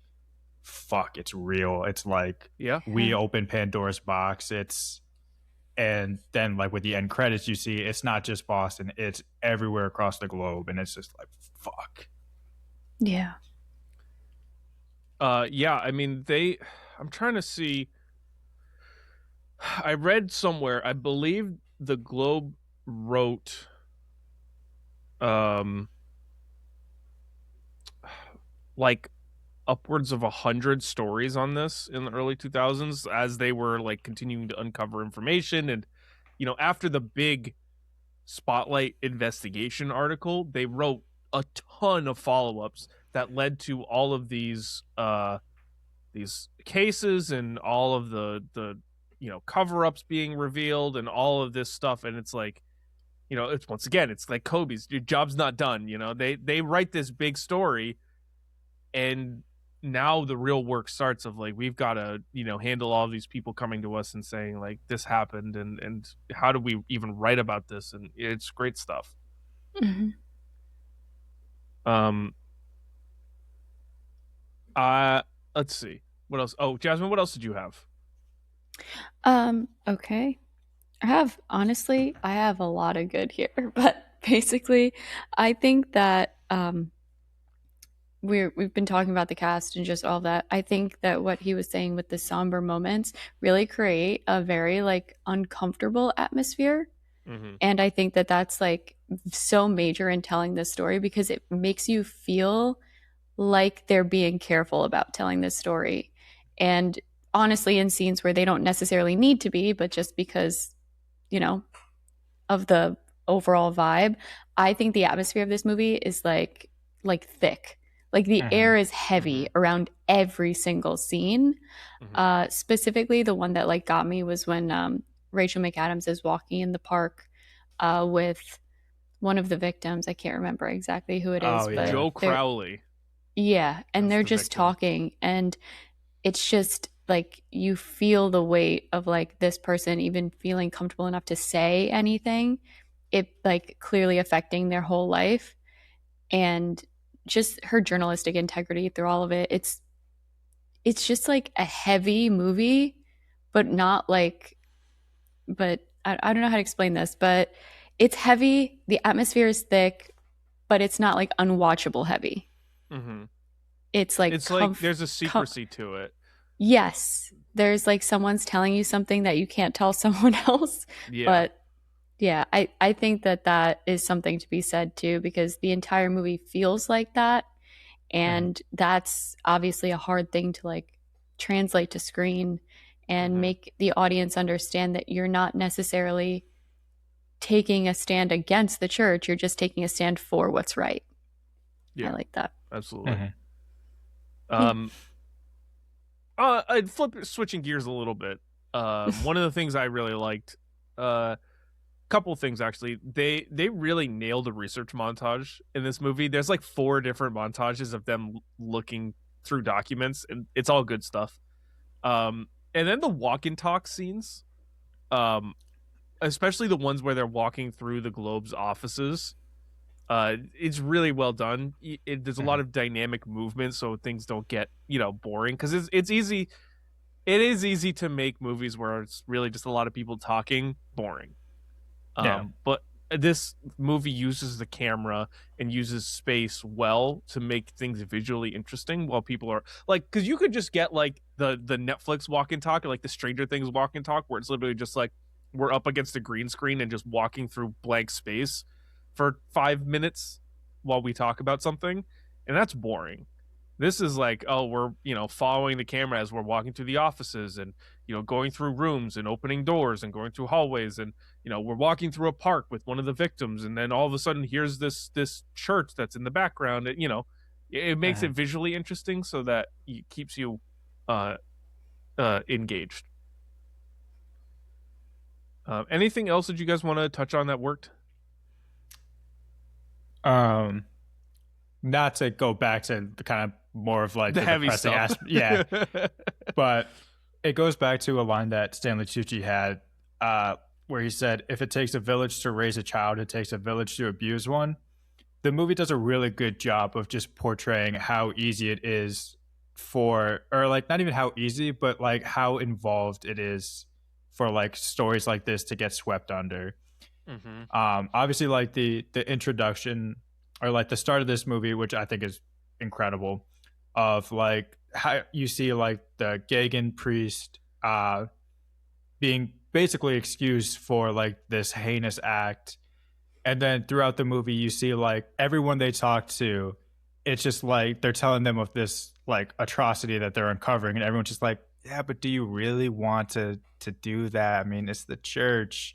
C: fuck, it's real. It's like, we open Pandora's box. And then like with the end credits, you see it's not just Boston, it's everywhere across the globe, and it's just like, fuck.
B: Yeah.
A: I mean, I'm trying to see. I read somewhere, I believe the Globe wrote like upwards of 100 stories on this in the early 2000s as they were like continuing to uncover information. And after the big Spotlight investigation article, they wrote a ton of follow-ups that led to all of these cases and all of the cover-ups being revealed and all of this stuff. And it's like, it's once again, it's like Kobe's, your job's not done. They write this big story, and now the real work starts of like, we've got to handle all of these people coming to us and saying like, this happened, and how do we even write about this? And it's great stuff. Let's see what else. Oh, Jasmine, what else did you have?
B: Okay. I have a lot of good here, but basically I think that we've been talking about the cast and just all that. I think that what he was saying with the somber moments really create a very like uncomfortable atmosphere. And I think that that's like so major in telling this story because it makes you feel like they're being careful about telling this story. And honestly, in scenes where they don't necessarily need to be, but just because, you know, of the overall vibe, I think the atmosphere of this movie is like thick. Like the air is heavy around every single scene. Specifically, the one that like got me was when Rachel McAdams is walking in the park with one of the victims. I can't remember exactly who it is, but
A: Joe Crowley.
B: Yeah, and they're just talking, and it's just like you feel the weight of like this person even feeling comfortable enough to say anything, it like clearly affecting their whole life, and just her journalistic integrity through all of it. It's just like a heavy movie, but not like, but I don't know how to explain this, but it's heavy. The atmosphere is thick, but it's not like unwatchable heavy. It's like
A: there's a secrecy to it.
B: Yes, there's like someone's telling you something that you can't tell someone else.
A: Yeah.
B: But yeah, I think that is something to be said too, because the entire movie feels like that, and that's obviously a hard thing to like translate to screen and make the audience understand that you're not necessarily taking a stand against the church, you're just taking a stand for what's right. I like that.
A: Absolutely. I'd switching gears a little bit. One of the things I really liked, couple things actually, they really nailed the research montage in this movie. There's like 4 different montages of them looking through documents, and it's all good stuff. And then the walk and talk scenes, especially the ones where they're walking through the Globe's offices. It's really well done. There's a lot of dynamic movement, so things don't get boring. Because it's easy. It is easy to make movies where it's really just a lot of people talking boring. But this movie uses the camera and uses space well to make things visually interesting. While people are like, because you could just get like the Netflix walk and talk, or like the Stranger Things walk and talk, where it's literally just like we're up against a green screen and just walking through blank space for 5 minutes while we talk about something, and that's boring. This is like, oh, we're following the camera as we're walking through the offices, and going through rooms and opening doors and going through hallways, and we're walking through a park with one of the victims, and then all of a sudden here's this church that's in the background. It makes it visually interesting, so that it keeps you engaged. Anything else that you guys want to touch on that worked?
C: Not to go back to the kind of more of like
A: the heavy stuff.
C: Yeah. But it goes back to a line that Stanley Tucci had, where he said, if it takes a village to raise a child, it takes a village to abuse one. The movie does a really good job of just portraying how easy it is or like not even how easy, but like how involved it is for like stories like this to get swept under. Obviously, like the introduction, or like the start of this movie, which I think is incredible, of like how you see like the Gagan priest being basically excused for like this heinous act, and then throughout the movie you see like everyone they talk to, it's just like they're telling them of this like atrocity that they're uncovering, and everyone's just like, yeah, but do you really want to do that? I mean, it's the church.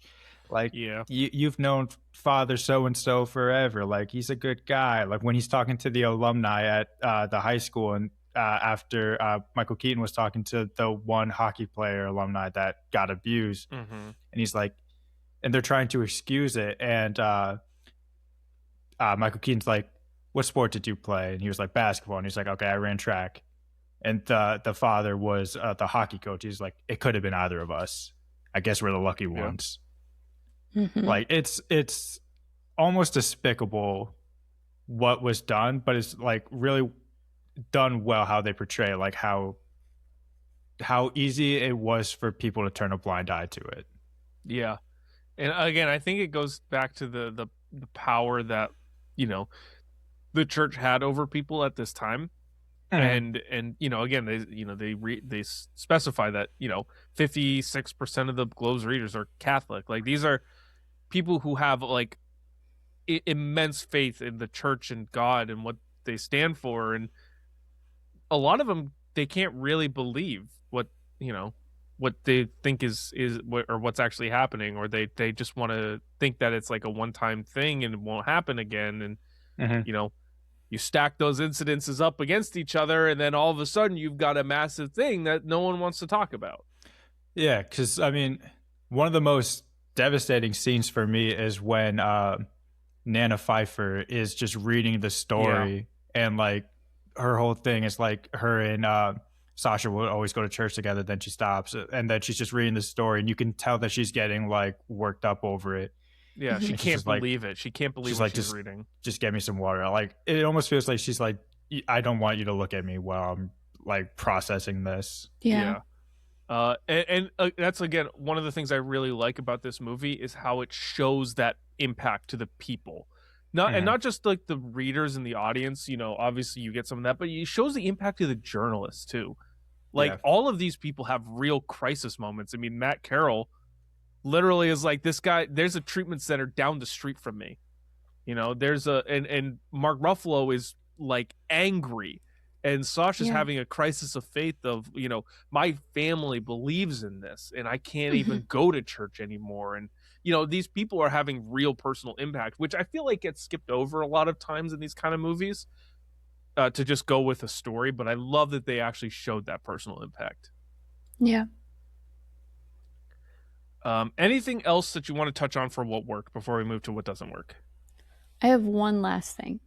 C: Like, you've known Father so-and-so forever. Like, he's a good guy. Like, when he's talking to the alumni at the high school, and after Michael Keaton was talking to the one hockey player alumni that got abused, and he's like, and they're trying to excuse it, and Michael Keaton's like, what sport did you play? And he was like, basketball. And he's like, okay, I ran track. And the father was the hockey coach. He's like, it could have been either of us. I guess we're the lucky ones. Like it's almost despicable what was done, but it's like really done well how they portray like how easy it was for people to turn a blind eye to it.
A: Yeah. And again, I think it goes back to the power that the church had over people at this time. And again, they specify that 56% of the Globe's readers are Catholic. Like, these are people who have like immense faith in the church and God and what they stand for, and a lot of them, they can't really believe what they think is what, or what's actually happening, or they just want to think that it's like a one-time thing and it won't happen again. And you stack those incidences up against each other, and then all of a sudden you've got a massive thing that no one wants to talk about.
C: Yeah, because I mean, one of the most devastating scenes for me is when Nana Pfeiffer is just reading the story, and like her whole thing is like her and Sasha will always go to church together. Then she stops, and then she's just reading the story, and you can tell that she's getting like worked up over it.
A: Yeah, she can't believe it. She can't believe what she's reading. Just
C: get me some water. Like, it almost feels like she's like, I don't want you to look at me while I'm like processing this.
B: Yeah.
A: And that's, again, one of the things I really like about this movie is how it shows that impact to the people. And not just like the readers and the audience, obviously you get some of that, but it shows the impact to the journalists too. Like, all of these people have real crisis moments. I mean, Matt Carroll literally is like, this guy, there's a treatment center down the street from me. There's and Mark Ruffalo is like angry, and Sasha's having a crisis of faith of, my family believes in this and I can't even go to church anymore. And, these people are having real personal impact, which I feel like gets skipped over a lot of times in these kind of movies to just go with a story. But I love that they actually showed that personal impact.
B: Yeah.
A: Anything else that you want to touch on for what worked before we move to what doesn't work?
B: I have one last thing.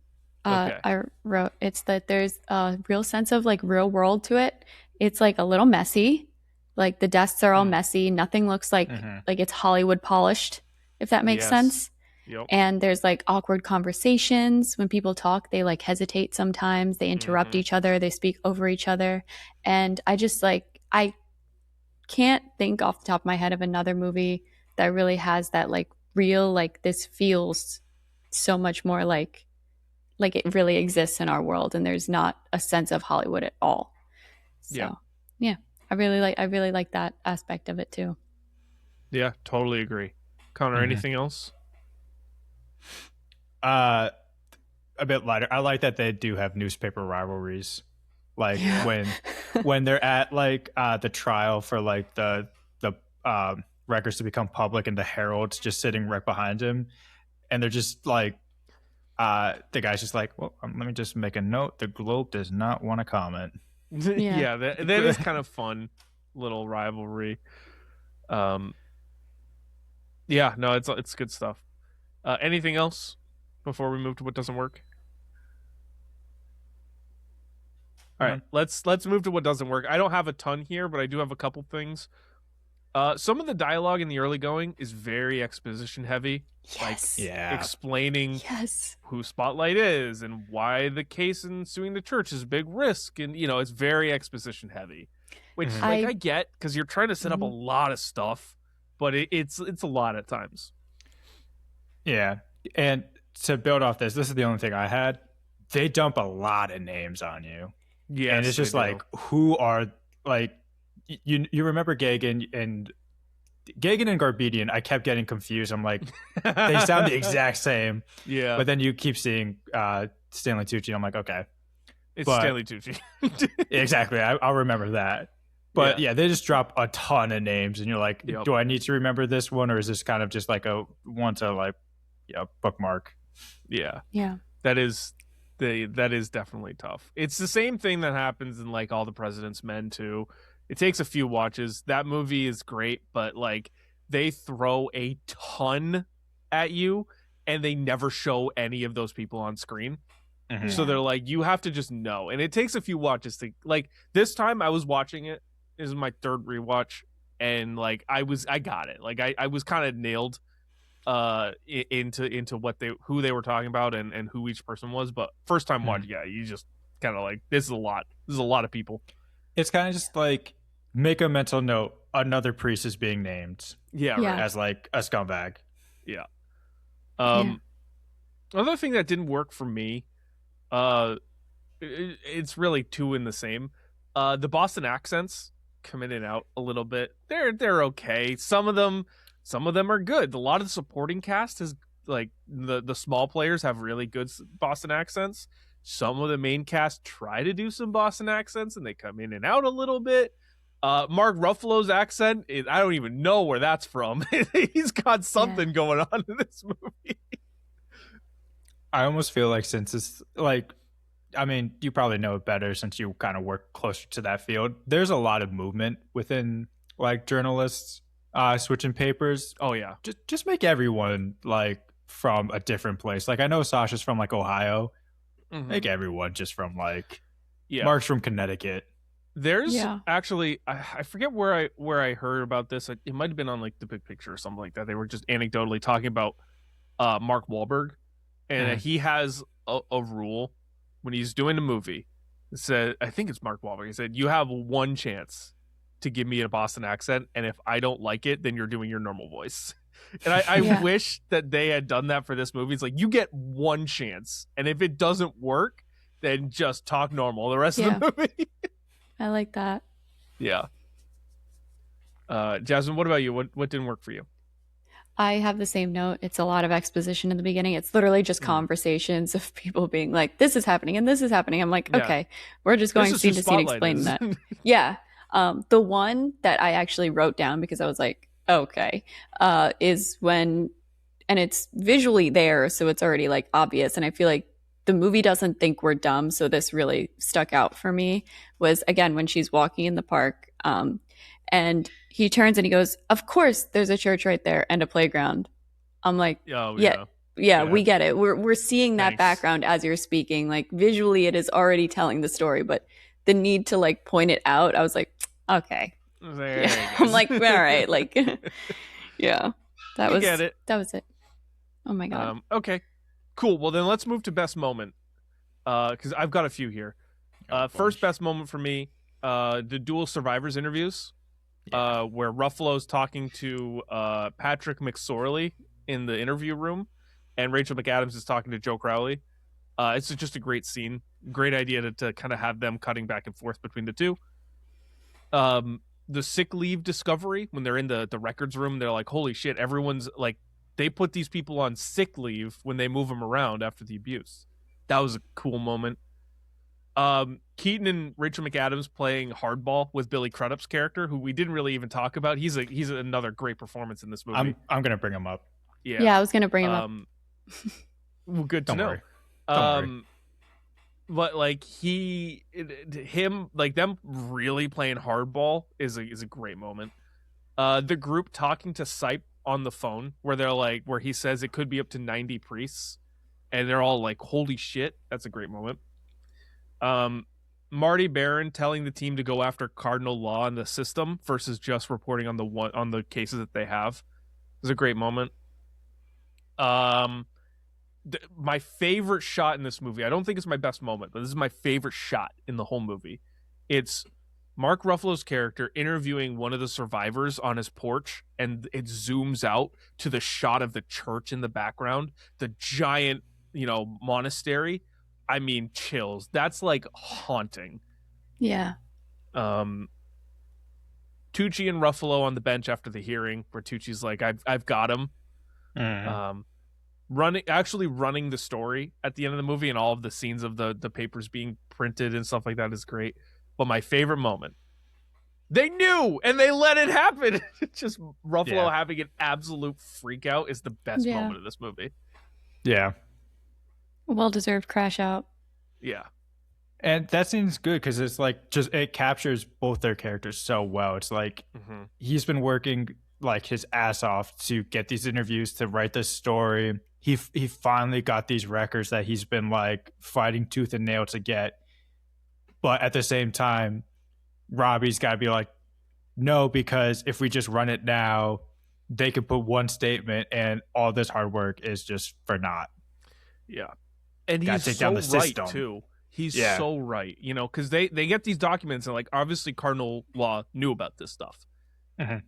A: Okay.
B: I wrote, it's that there's a real sense of like real world to it. It's like a little messy. Like the desks are all messy. Nothing looks like it's Hollywood polished, if that makes sense.
A: Yep.
B: And there's like awkward conversations. When people talk, they like hesitate sometimes. They interrupt each other. They speak over each other. And I just I can't think off the top of my head of another movie that really has that like real, like this feels so much more like it really exists in our world, and there's not a sense of Hollywood at all. So yeah, I really like that aspect of it too.
A: Yeah, totally agree. Connor, anything else?
C: A bit lighter. I like that they do have newspaper rivalries. Like when they're at like the trial for like the records to become public, and the Herald's just sitting right behind him, and they're just like the guy's just like, well, let me just make a note. The Globe does not want to comment.
A: Yeah, that is kind of fun little rivalry. Yeah, no, it's good stuff. Anything else before we move to what doesn't work? All right, let's move to what doesn't work. I don't have a ton here, but I do have a couple things. Some of the dialogue in the early going is very exposition heavy, explaining who Spotlight is and why the case in suing the church is a big risk, and it's very exposition heavy, which I get, because you're trying to set up a lot of stuff, but it's a lot at times. Yeah,
C: and to build off this is the only thing I had. They dump a lot of names on you. Yeah, and it's just like, who are like, you remember Gagin and Garbedian? I kept getting confused. I'm like, they sound the exact same.
A: Yeah,
C: but then you keep seeing Stanley Tucci. I'm like, okay,
A: it's Stanley Tucci.
C: Exactly, I'll remember that. But yeah, they just drop a ton of names, and you're like, do I need to remember this one, or is this kind of just like a one to like, bookmark?
A: Yeah,
B: that
A: is definitely tough. It's the same thing that happens in like All the President's Men too. It takes a few watches. That movie is great, but like they throw a ton at you and they never show any of those people on screen. So they're like, you have to just know. And it takes a few watches to, like, this time I was watching it. This is my third rewatch, and like I got it. Like I was kind of nailed into who they were talking about and who each person was. But first time watch, you just kind of like, this is a lot of people.
C: It's kind of just like, make a mental note, another priest is being named as like a scumbag.
A: Another thing that didn't work for me, it's really two in the same. The Boston accents come in and out a little bit. They're okay. Some of them Some of them are good. A lot of the supporting cast is like the small players have really good Boston accents. Some of the main cast try to do some Boston accents and they come in and out a little bit. Mark Ruffalo's accent, I don't even know where that's from. He's got something going on in this movie.
C: I almost feel like since it's like, I mean, you probably know it better since you kind of work closer to that field. There's a lot of movement within like journalists switching papers.
A: Oh yeah.
C: Just make everyone like from a different place. Like I know Sasha's from like Ohio.
A: Mm-hmm.
C: Make everyone just from like
A: yeah.
C: Mark's from Connecticut.
A: There's actually I forget where I heard about this. It might have been on like The Big Picture or something like that. They were just anecdotally talking about Mark Wahlberg, and he has a rule when he's doing a movie. It said, I think it's Mark Wahlberg. He said, "You have one chance to give me a Boston accent, and if I don't like it, then you're doing your normal voice." And I wish that they had done that for this movie. It's like, you get one chance, and if it doesn't work, then just talk normal the rest of the movie.
B: I like that.
A: Yeah. Jasmine, what about you? What didn't work for you?
B: I have the same note. It's a lot of exposition in the beginning. It's literally just conversations of people being like, this is happening and this is happening. I'm like, okay, we're just going scene to scene explaining that. Yeah. The one that I actually wrote down because I was like, okay, is when, and it's visually there, so it's already like obvious. And I feel like the movie doesn't think we're dumb, so this really stuck out for me, was again when she's walking in the park and he turns and he goes, of course there's a church right there and a playground. I'm like, yeah, we get it. We're seeing that background as you're speaking. Like visually it is already telling the story, but the need to like point it out, I was like, okay. I'm like, all right, like yeah. That was it. Oh my god.
A: Okay. Cool. Well, then let's move to best moment, because I've got a few here. First best moment for me, the dual survivors interviews, where Ruffalo's talking to Patrick McSorley in the interview room, and Rachel McAdams is talking to Joe Crowley. It's just a great scene. Great idea to kind of have them cutting back and forth between the two. The sick leave discovery, when they're in the records room, they're like, holy shit, everyone's like, they put these people on sick leave when they move them around after the abuse. That was a cool moment. Keaton and Rachel McAdams playing hardball with Billy Crudup's character, who we didn't really even talk about. He's another great performance in this movie.
C: I'm gonna bring him up.
B: Yeah, I was gonna bring him up.
A: Well, good to
C: Don't
A: know.
C: worry. Don't worry.
A: But like him, like them really playing hardball is a great moment. The group talking to Sipe on the phone, where he says it could be up to 90 priests, and they're all like, holy shit. That's a great moment. Marty Barron telling the team to go after cardinal law in the system versus just reporting on the cases that they have is a great moment. My favorite shot in this movie, I don't think it's my best moment, but this is my favorite shot in the whole movie. It's Mark Ruffalo's character interviewing one of the survivors on his porch, and it zooms out to the shot of the church in the background, the giant, monastery. I mean, chills. That's like haunting.
B: Yeah.
A: Tucci and Ruffalo on the bench after the hearing, where Tucci's like, I've got him. Running the story at the end of the movie, and all of the scenes of the papers being printed and stuff like that is great. But my favorite moment, they knew and they let it happen. Just Ruffalo having an absolute freak out is the best moment of this movie.
C: Yeah.
B: Well-deserved crash out.
A: Yeah.
C: And that scene's good because it's like it captures both their characters so well. It's like he's been working like his ass off to get these interviews, to write this story. He finally got these records that he's been like fighting tooth and nail to get. But at the same time, Robbie's got to be like, no, because if we just run it now, they could put one statement and all this hard work is just for naught.
A: Yeah. And he's so right, too. He's so right, because they get these documents and, like, obviously Cardinal Law knew about this stuff.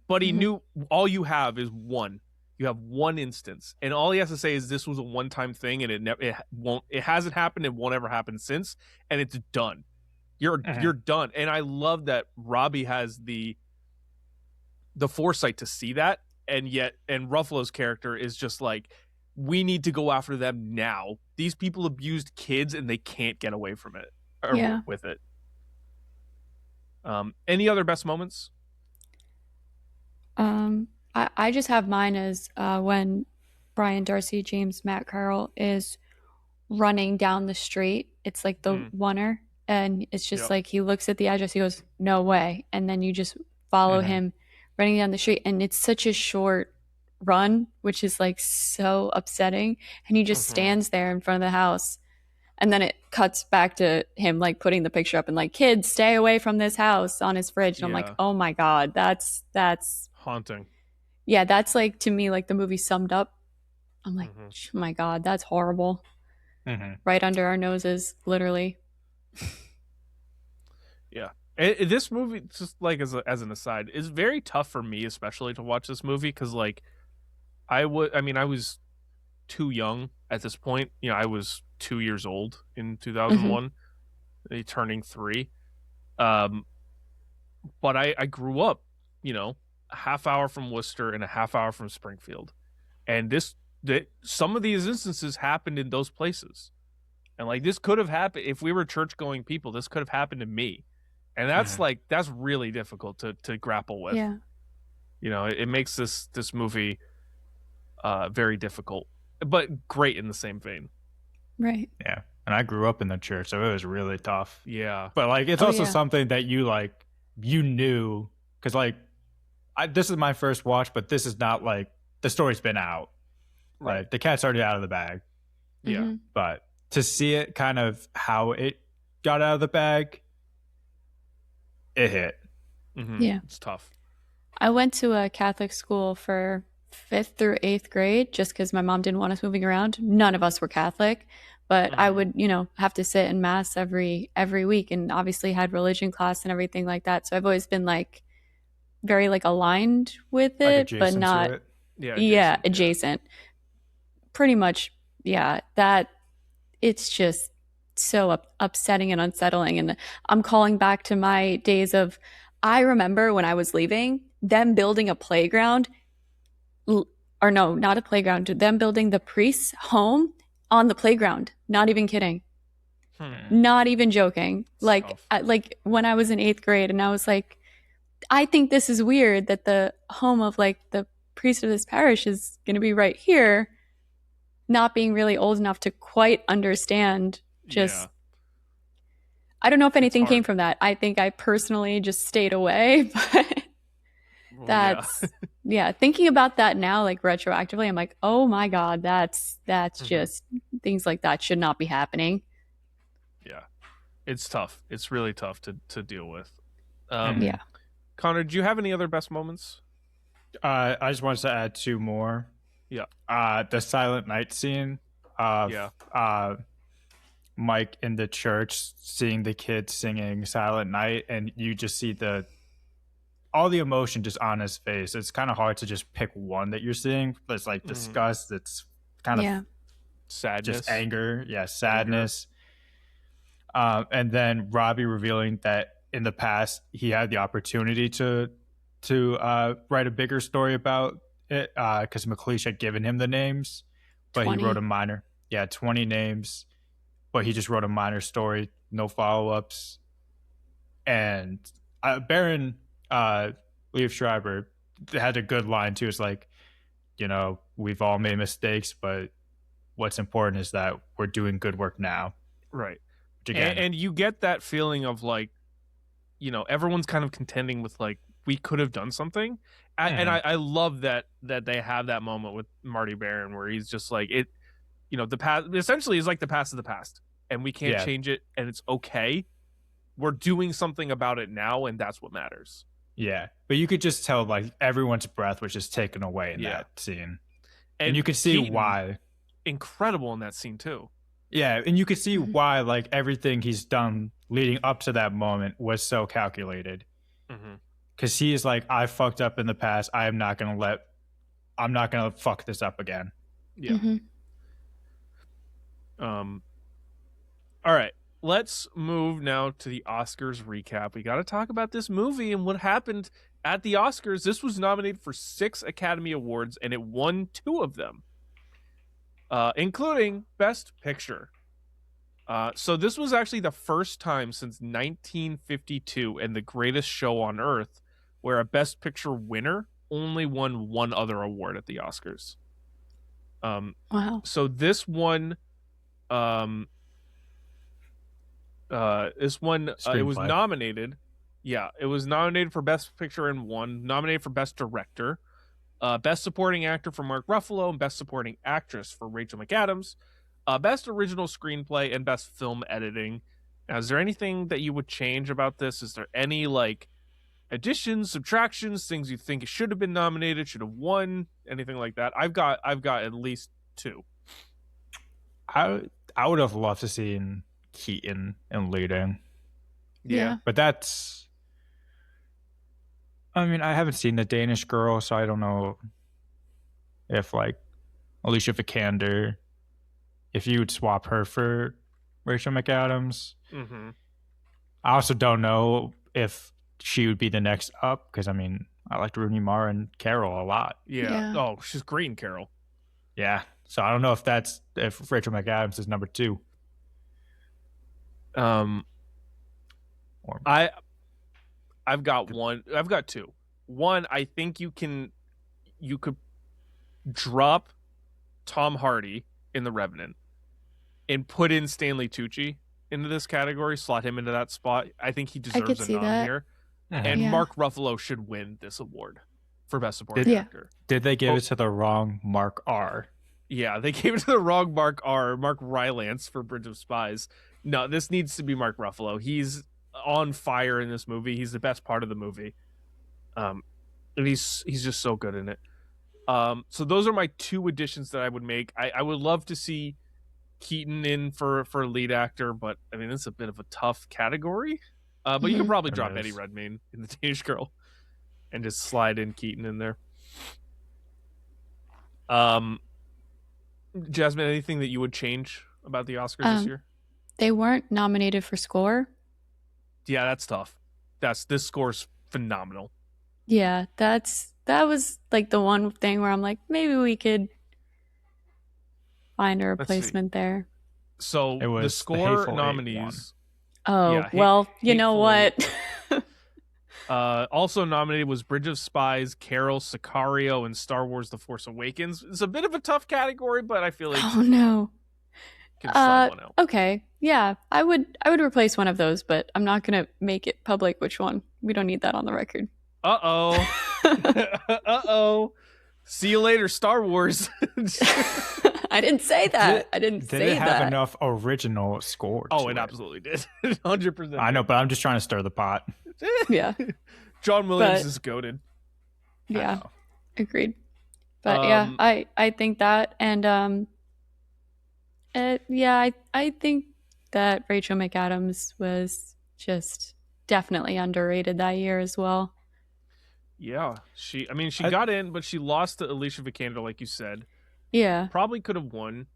A: But he knew all you have is one. You have one instance. And all he has to say is this was a one-time thing and it hasn't happened and won't ever happen since, and it's done. You're done. And I love that Robbie has the foresight to see that and Ruffalo's character is just like, we need to go after them now. These people abused kids and they can't get away from it with it. Any other best moments?
B: I just have mine as when Brian Darcy James Matt Carroll is running down the street. It's like the oneer, and it's just like he looks at the address, he goes, no way, and then you just follow him running down the street, and it's such a short run, which is like so upsetting, and he just stands there in front of the house, and then it cuts back to him like putting the picture up and like, kids, stay away from this house, on his fridge. And I'm like, oh my god, that's
A: haunting. Yeah,
B: that's like, to me, like the movie summed up. I'm like, oh my god, that's horrible. Right under our noses, literally.
A: Yeah. This movie, just like as an aside, is very tough for me, especially to watch this movie, because like I was too young at this point. You know, I was 2 years old in 2001, turning 3. But I grew up, you know, a half hour from Worcester and a half hour from Springfield, and some of these instances happened in those places, and like this could have happened if we were church going people. This could have happened to me. And that's like, that's really difficult to grapple with.
B: Yeah.
A: You know, it makes this movie very difficult, but great in the same vein.
B: Right.
C: Yeah. And I grew up in the church, so it was really tough.
A: Yeah.
C: But like, it's also something that you knew, because like, this is my first watch, but this is not like, the story's been out.
A: Right.
C: Like, the cat's already out of the bag.
A: Yeah.
C: But to see it kind of how it got out of the bag, it hit.
B: Yeah.
A: It's tough.
B: I went to a Catholic school for 5th through 8th grade just because my mom didn't want us moving around. None of us were Catholic, but I would, you know, have to sit in mass every week, and obviously had religion class and everything like that. So I've always been like very like aligned with it, but not adjacent. Pretty much, that it's just so upsetting and unsettling. And I'm calling back to my days of, I remember when I was leaving, them building a playground, or no, not a playground, them building the priest's home on the playground. Not even kidding. Not even joking. Like when I was in 8th grade, and I was like, I think this is weird that the home of like the priest of this parish is going to be right here, not being really old enough to quite understand. I don't know if anything came from that. I think I personally just stayed away, but that's thinking about that now, like retroactively, I'm like, oh my god, that's just, things like that should not be happening.
A: Yeah, it's tough. It's really tough to deal with. Connor, do you have any other best moments?
C: I just wanted to add 2 more. The Silent Night scene of Mike in the church seeing the kids singing Silent Night, and you just see all the emotion just on his face. It's kind of hard to just pick one that you're seeing. It's like disgust, it's kind of
A: sadness,
C: just anger, sadness. And then Robbie revealing that in the past he had the opportunity to write a bigger story about it, because McLeish had given him the names, but 20. He wrote a minor 20 names, but he just wrote a minor story, no follow-ups. And Baron Liev Schreiber had a good line too. It's like, you know, we've all made mistakes, but what's important is that we're doing good work now.
A: Right. And you get that feeling of like, you know, everyone's kind of contending with like, we could have done something. And I love that they have that moment with Marty Baron where he's just like, it, you know, the past essentially is like the past of the past, and we can't change it, and it's okay. We're doing something about it now, and that's what matters. Yeah.
C: But you could just tell like everyone's breath was just taken away in that scene. And you could see Keaton, why.
A: Incredible in that scene too.
C: Yeah, and you could see why like everything he's done leading up to that moment was so calculated. Because he's like, I fucked up in the past. I'm not gonna fuck this up again.
A: Yeah. All right. let's move now to the Oscars recap. We got to talk about this movie and what happened at the Oscars. This was nominated for 6 Academy Awards, and it won 2 of them, including Best Picture. So this was actually the first time since 1952 and The Greatest Show on Earth where a Best Picture winner only won 1 other award at the Oscars.
B: Wow.
A: So this one, it was nominated. Yeah, it was nominated for Best Picture and won. Nominated for Best Director, Best Supporting Actor for Mark Ruffalo, and Best Supporting Actress for Rachel McAdams. Best Original Screenplay and Best Film Editing. Now, is there anything that you would change about this? Is there any like additions, subtractions, things you think it should have been nominated, should have won, anything like that? I've got at least 2.
C: I would have loved to see Keaton in leading.
B: Yeah.
C: But that's, I mean, I haven't seen The Danish Girl, so I don't know if like Alicia Vikander, if you would swap her for Rachel McAdams.
A: Mm-hmm.
C: I also don't know if she would be the next up, because I mean, I liked Rooney Mara and Carol a lot.
A: Yeah. Oh, she's great in Carol.
C: Yeah. So I don't know if Rachel McAdams is number 2.
A: I've got 1. I've got 2. 1, I think you could drop Tom Hardy in The Revenant and put in Stanley Tucci into this category, slot him into that spot. I think he deserves a nom here. And Mark Ruffalo should win this award for Best Supporting Actor.
C: Did they give it to the wrong Mark R?
A: Yeah, they gave it to the wrong Mark R. Mark Rylance for Bridge of Spies. No, this needs to be Mark Ruffalo. He's on fire in this movie. He's the best part of the movie. And he's just so good in it. So those are my 2 additions that I would make. I would love to see Keaton in for lead actor, but I mean, it's a bit of a tough category. But you could probably drop Eddie Redmayne in The Danish Girl and just slide in Keaton in there. Jasmine, anything that you would change about the Oscars this year?
B: They weren't nominated for score.
A: Yeah, that's tough. This score's phenomenal.
B: Yeah, that was like the one thing where I'm like, maybe we could find a replacement there.
A: So the score nominees.
B: Oh,
A: yeah,
B: well, you know what?
A: Also nominated was Bridge of Spies, Carol, Sicario, and Star Wars The Force Awakens. It's a bit of a tough category, but I feel like
B: oh no,
A: can slide one out.
B: Okay, yeah, I would replace one of those, but I'm not gonna make it public which one. We don't need that on the record.
A: Uh-oh. See you later, Star Wars.
B: I didn't say that. Did
C: it have enough original score?
A: Oh, it absolutely did. 100%.
C: I know, but I'm just trying to stir the pot.
B: Yeah.
A: John Williams is goated.
B: Yeah. Agreed. But yeah, I think that, and I think that Rachel McAdams was just definitely underrated that year as well.
A: Yeah, she got in, but she lost to Alicia Vikander, like you said.
B: Yeah.
A: Probably could have won.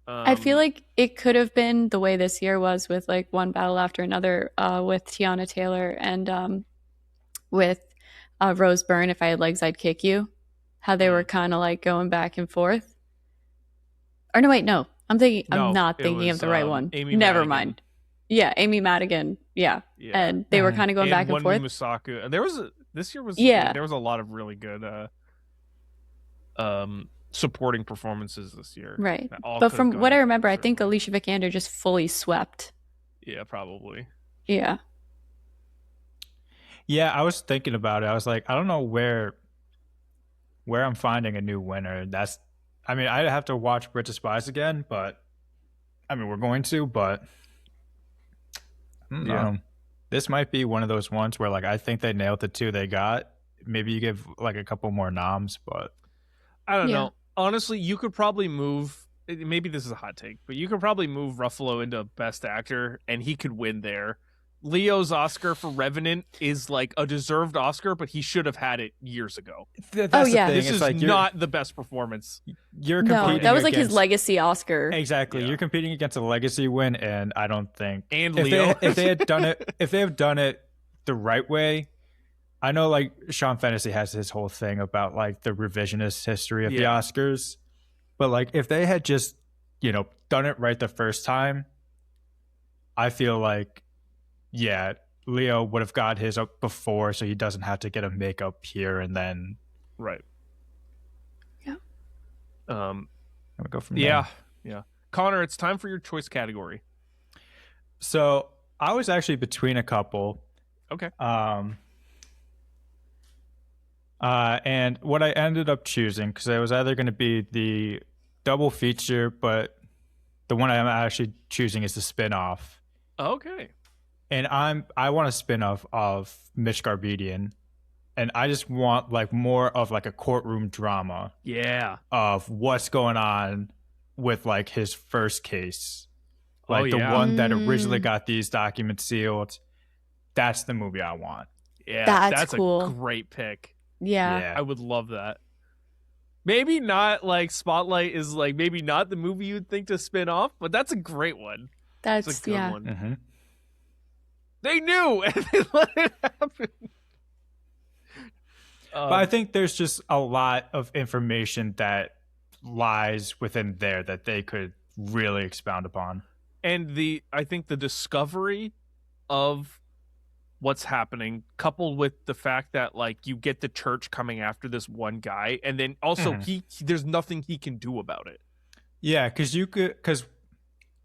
B: I feel like it could have been the way this year was, with like one battle after another, with Tiana Taylor and with Rose Byrne, If I Had Legs, I'd Kick You. How they were kind of like going back and forth. Or no, wait, no. I'm not thinking of the right one. Never mind. Yeah, Amy Madigan. Yeah. And they were kind of going back and forth.
A: Musaku. There was there was a lot of really good supporting performances this year.
B: Right. But from what I remember, I think Alicia Vikander just fully swept.
A: Yeah, probably.
B: Yeah.
C: Yeah, I was thinking about it. I was like, I don't know where I'm finding a new winner. I'd have to watch Bridge of Spies again, but I mean, we're going to, but this might be one of those ones where like I think they nailed the 2 they got. Maybe you give like a couple more noms, but
A: I don't know. Honestly, you could probably move, maybe this is a hot take, but you could probably move Ruffalo into Best Actor and he could win there. Leo's Oscar for Revenant is like a deserved Oscar, but he should have had it years ago.
C: That's
B: Oh,
C: the
B: yeah.
C: thing.
A: This
C: It's
A: is
C: like
A: not the best performance.
C: you're
B: No,
C: competing
B: that was like his
C: against-
B: legacy Oscar.
C: Exactly.
A: Yeah.
C: You're competing against a legacy win, and I don't think
A: And
C: if
A: Leo.
C: if they had done it the right way. I know like Sean Fennessy has his whole thing about like the revisionist history of the
A: Yeah.
C: Oscars, but like if they had just done it right the first time, I feel like Leo would have got his up before, so he doesn't have to get a makeup here and then
A: Right.
B: Yeah.
C: we go from
A: Yeah.
C: there.
A: Yeah. Connor, it's time for your choice category.
C: So I was actually between a couple.
A: Okay.
C: And what I ended up choosing, because it was either going to be the double feature, but the one I'm actually choosing is the spin-off.
A: Okay.
C: And I want a spin-off of Mitch Garbedian, and I just want like more of like a courtroom drama
A: Yeah.
C: of what's going on with like his first case, like
A: Oh,
C: the
A: yeah.
C: one that originally got these documents sealed. That's the movie I want.
A: Yeah.
B: That's cool.
A: a great pick.
B: Yeah.
A: I would love that. Maybe not like Spotlight is like maybe not the movie you'd think to spin off, but that's a great one.
B: That's
A: It's a good
B: yeah.
A: one.
C: Mm-hmm.
A: They knew and they let it happen.
C: But I think there's just a lot of information that lies within there that they could really expound upon.
A: And I think the discovery of what's happening, coupled with the fact that like you get the church coming after this one guy, and then also he there's nothing he can do about it.
C: Yeah, because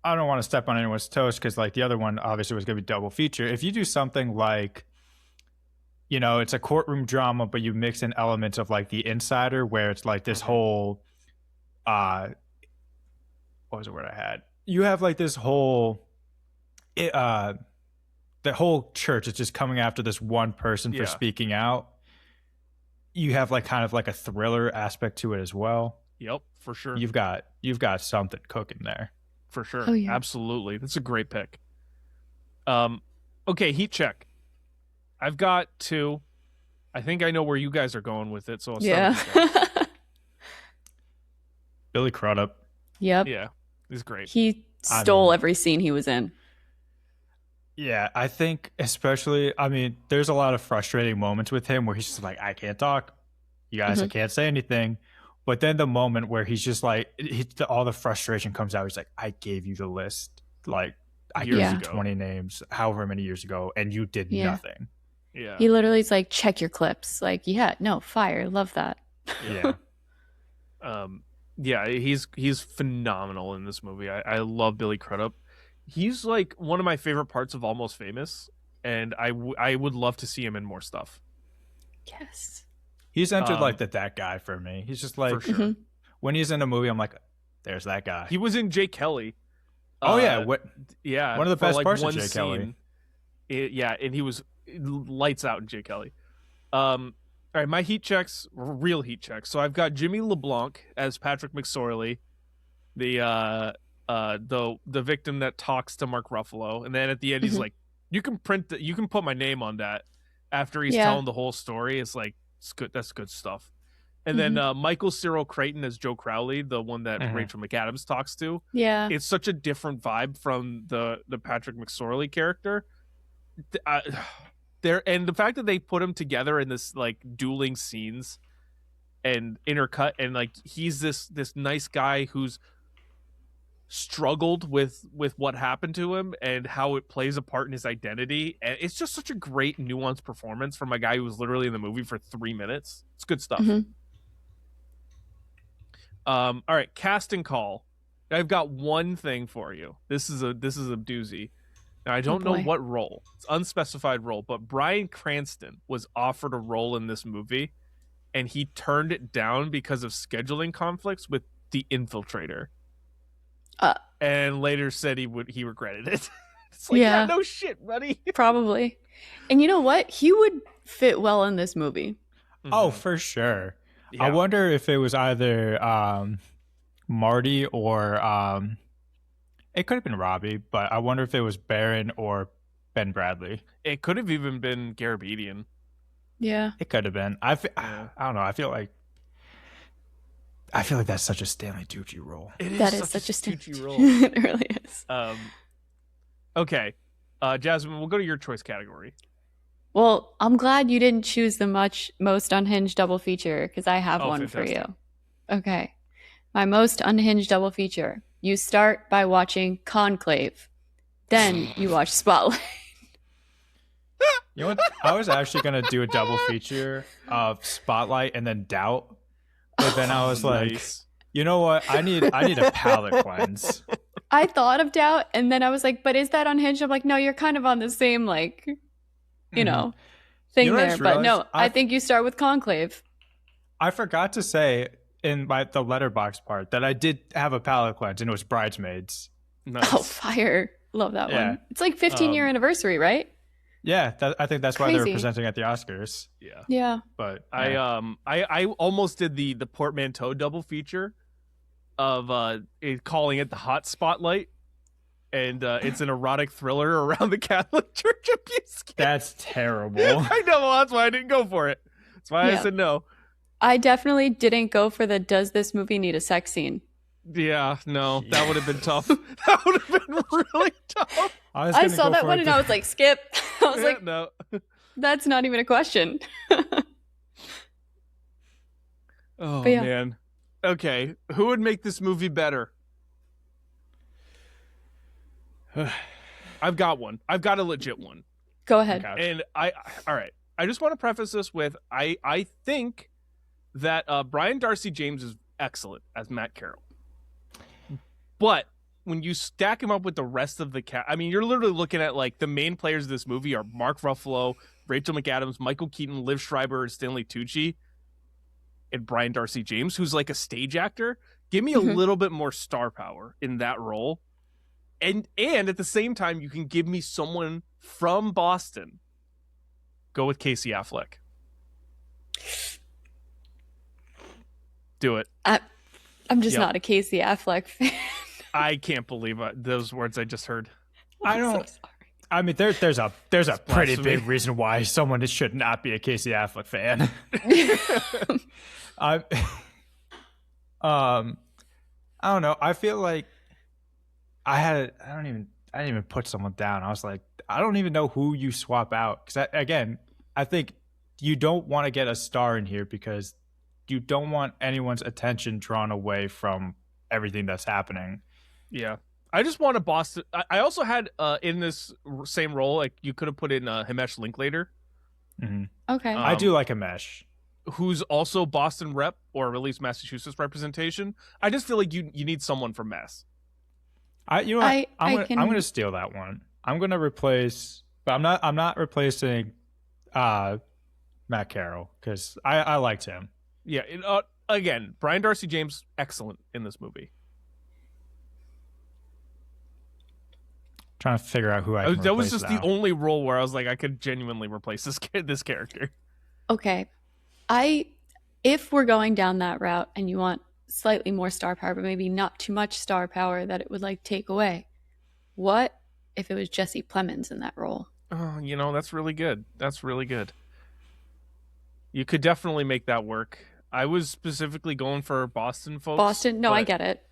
C: I don't want to step on anyone's toes, because like the other one obviously was going to be double feature. If you do something like, it's a courtroom drama, but you mix in elements of like The Insider, where it's like this whole, what was the word I had? You have like this whole, the whole church is just coming after this one person for speaking out. You have like kind of like a thriller aspect to it as well.
A: Yep, for sure.
C: You've got something cooking there.
A: For sure.
B: Oh, yeah.
A: Absolutely. That's a great pick. Okay, heat check. I've got two. I think I know where you guys are going with it, so I'll start with you guys.
C: Billy Crudup.
B: Yep.
A: Yeah, he's great.
B: He stole every scene he was in.
C: Yeah, I think especially, there's a lot of frustrating moments with him where he's just like, I can't talk. You guys, I can't say anything. But then the moment where he's just like, all the frustration comes out. He's like, I gave you the list. Like, I gave you 20 names, however many years ago, and you did nothing.
A: Yeah.
B: He literally is like, check your clips. Like, fire. Love that.
C: Yeah.
A: Yeah, he's phenomenal in this movie. I love Billy Crudup. He's like one of my favorite parts of Almost Famous, and I would love to see him in more stuff.
B: Yes.
C: He's entered like that guy for me. He's just like,
A: For sure.
C: when he's in a movie, I'm like, there's that guy.
A: He was in Jay Kelly.
C: Oh, yeah.
A: Yeah.
C: One of the
A: for,
C: best
A: like,
C: parts of
A: one
C: Jay Kelly.
A: scene. Yeah, and he was lights out in Jay Kelly. All right, my heat checks, real heat checks. So I've got Jimmy LeBlanc as Patrick McSorley, the victim that talks to Mark Ruffalo, and then at the end he's like, you can put my name on that. After he's telling the whole story, it's like, it's good. That's good stuff. And then Michael Cyril Creighton as Joe Crowley, the one that Rachel McAdams talks to.
B: Yeah.
A: It's such a different vibe from the Patrick McSorley character. And the fact that they put him together in this like dueling scenes and intercut, and like he's this nice guy who's struggled with what happened to him and how it plays a part in his identity, and it's just such a great nuanced performance from a guy who was literally in the movie for 3 minutes. It's good stuff. All right, casting call. I've got one thing for you. This is a doozy. Now, I don't know what role. It's unspecified role, but Bryan Cranston was offered a role in this movie, and he turned it down because of scheduling conflicts with The Infiltrator. And later said he regretted it. It's like, yeah, no shit, buddy.
B: Probably. And you know what? He would fit well in this movie.
C: Oh, for sure.
A: Yeah.
C: I wonder if it was either Marty or it could have been Robbie, but I wonder if it was Baron or Ben Bradley.
A: It could have even been Garabedian.
B: Yeah.
C: It could have been. I don't know. I feel like that's such a Stanley Tucci role.
B: That is such a
A: Tucci role.
B: It really is.
A: Okay. Jasmine, we'll go to your choice category.
B: Well, I'm glad you didn't choose the most unhinged double feature because I have one
A: fantastic.
B: for you. Okay. My most unhinged double feature. You start by watching Conclave. Then you watch Spotlight.
C: You know what? I was actually gonna do a double feature of Spotlight and then Doubt, but then I was like,
A: Nice.
C: you know what? I need a palate cleanse.
B: I thought of Doubt, and then I was like, but is that unhinged? I'm like, no, you're kind of on the same, like, you know, thing
C: You know what I
B: there.
C: just
B: But no,
C: realized?
B: I think you start with Conclave.
C: I forgot to say in the Letterboxd part that I did have a palate cleanse, and it was Bridesmaids.
A: Nice.
B: Oh, fire. Love that
C: Yeah.
B: one. It's like 15-year anniversary, right?
C: Yeah, I think that's why they were
B: Crazy.
C: presenting at the Oscars.
A: Yeah.
B: Yeah.
C: But
A: I almost did the portmanteau double feature of calling it the Hot Spotlight, and it's an erotic thriller around the Catholic Church abuse.
C: that's terrible.
A: I know, well, that's why I didn't go for it. That's why I
B: Yeah.
A: said no.
B: I definitely didn't go for the does this movie need a sex scene?
A: Yeah, no, that would have been tough. That would have been really tough.
B: I saw that one and I was like, skip. I was like,
A: no.
B: that's not even a question.
A: Oh,
B: But yeah.
A: man. Okay, who would make this movie better? I've got one. I've got a legit one.
B: Go ahead.
A: And all right. I just want to preface this with I think that Brian Darcy James is excellent as Matt Carroll. But when you stack him up with the rest of the cast, I mean, you're literally looking at like the main players of this movie are Mark Ruffalo, Rachel McAdams, Michael Keaton, Liv Schreiber, and Stanley Tucci, and Brian Darcy James, who's like a stage actor. Give me a little bit more star power in that role. And at the same time, you can give me someone from Boston. Go with Casey Affleck. Do it.
B: I'm just
A: Yep.
B: not a Casey Affleck fan.
A: I can't believe those words I just heard.
C: I
B: I'm
C: don't.
B: so sorry.
C: I mean, there's a pretty
A: blasphemy.
C: big reason why someone should not be a Casey Affleck fan. I don't know. I feel like I didn't even put someone down. I was like, I don't even know who you swap out because I think you don't want to get a star in here because you don't want anyone's attention drawn away from everything that's happening.
A: Yeah. I just want a Boston. I also had in this same role, like you could have put in Himesh Linklater,
B: Okay.
C: I do like a mesh.
A: who's also Boston rep or at least Massachusetts representation. I just feel like you need someone from Mass.
C: You know what? I'm
B: can-
C: gonna steal that one. I'm gonna replace, but I'm not replacing Matt Carroll because I liked him.
A: Yeah. Again, Brian Darcy James, excellent in this movie.
C: Trying to figure out who I can
A: That was
C: replace
A: just
C: now.
A: the only role where I was like, I could genuinely replace this character.
B: Okay. If we're going down that route and you want slightly more star power, but maybe not too much star power that it would like take away, what if it was Jesse Plemons in that role?
A: Oh, that's really good. That's really good. You could definitely make that work. I was specifically going for Boston folks.
B: Boston? No, I
A: but
B: get it.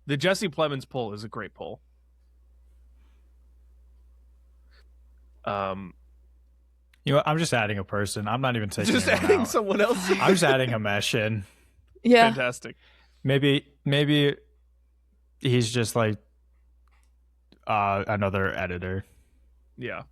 A: The Jesse Plemons poll is a great poll.
C: You know what? I'm just adding a person. I'm not even taking
A: Just
C: anyone
A: adding
C: out.
A: someone else.
C: I'm just adding a mesh in.
B: Yeah.
A: Fantastic.
C: Maybe he's just like another editor.
A: Yeah.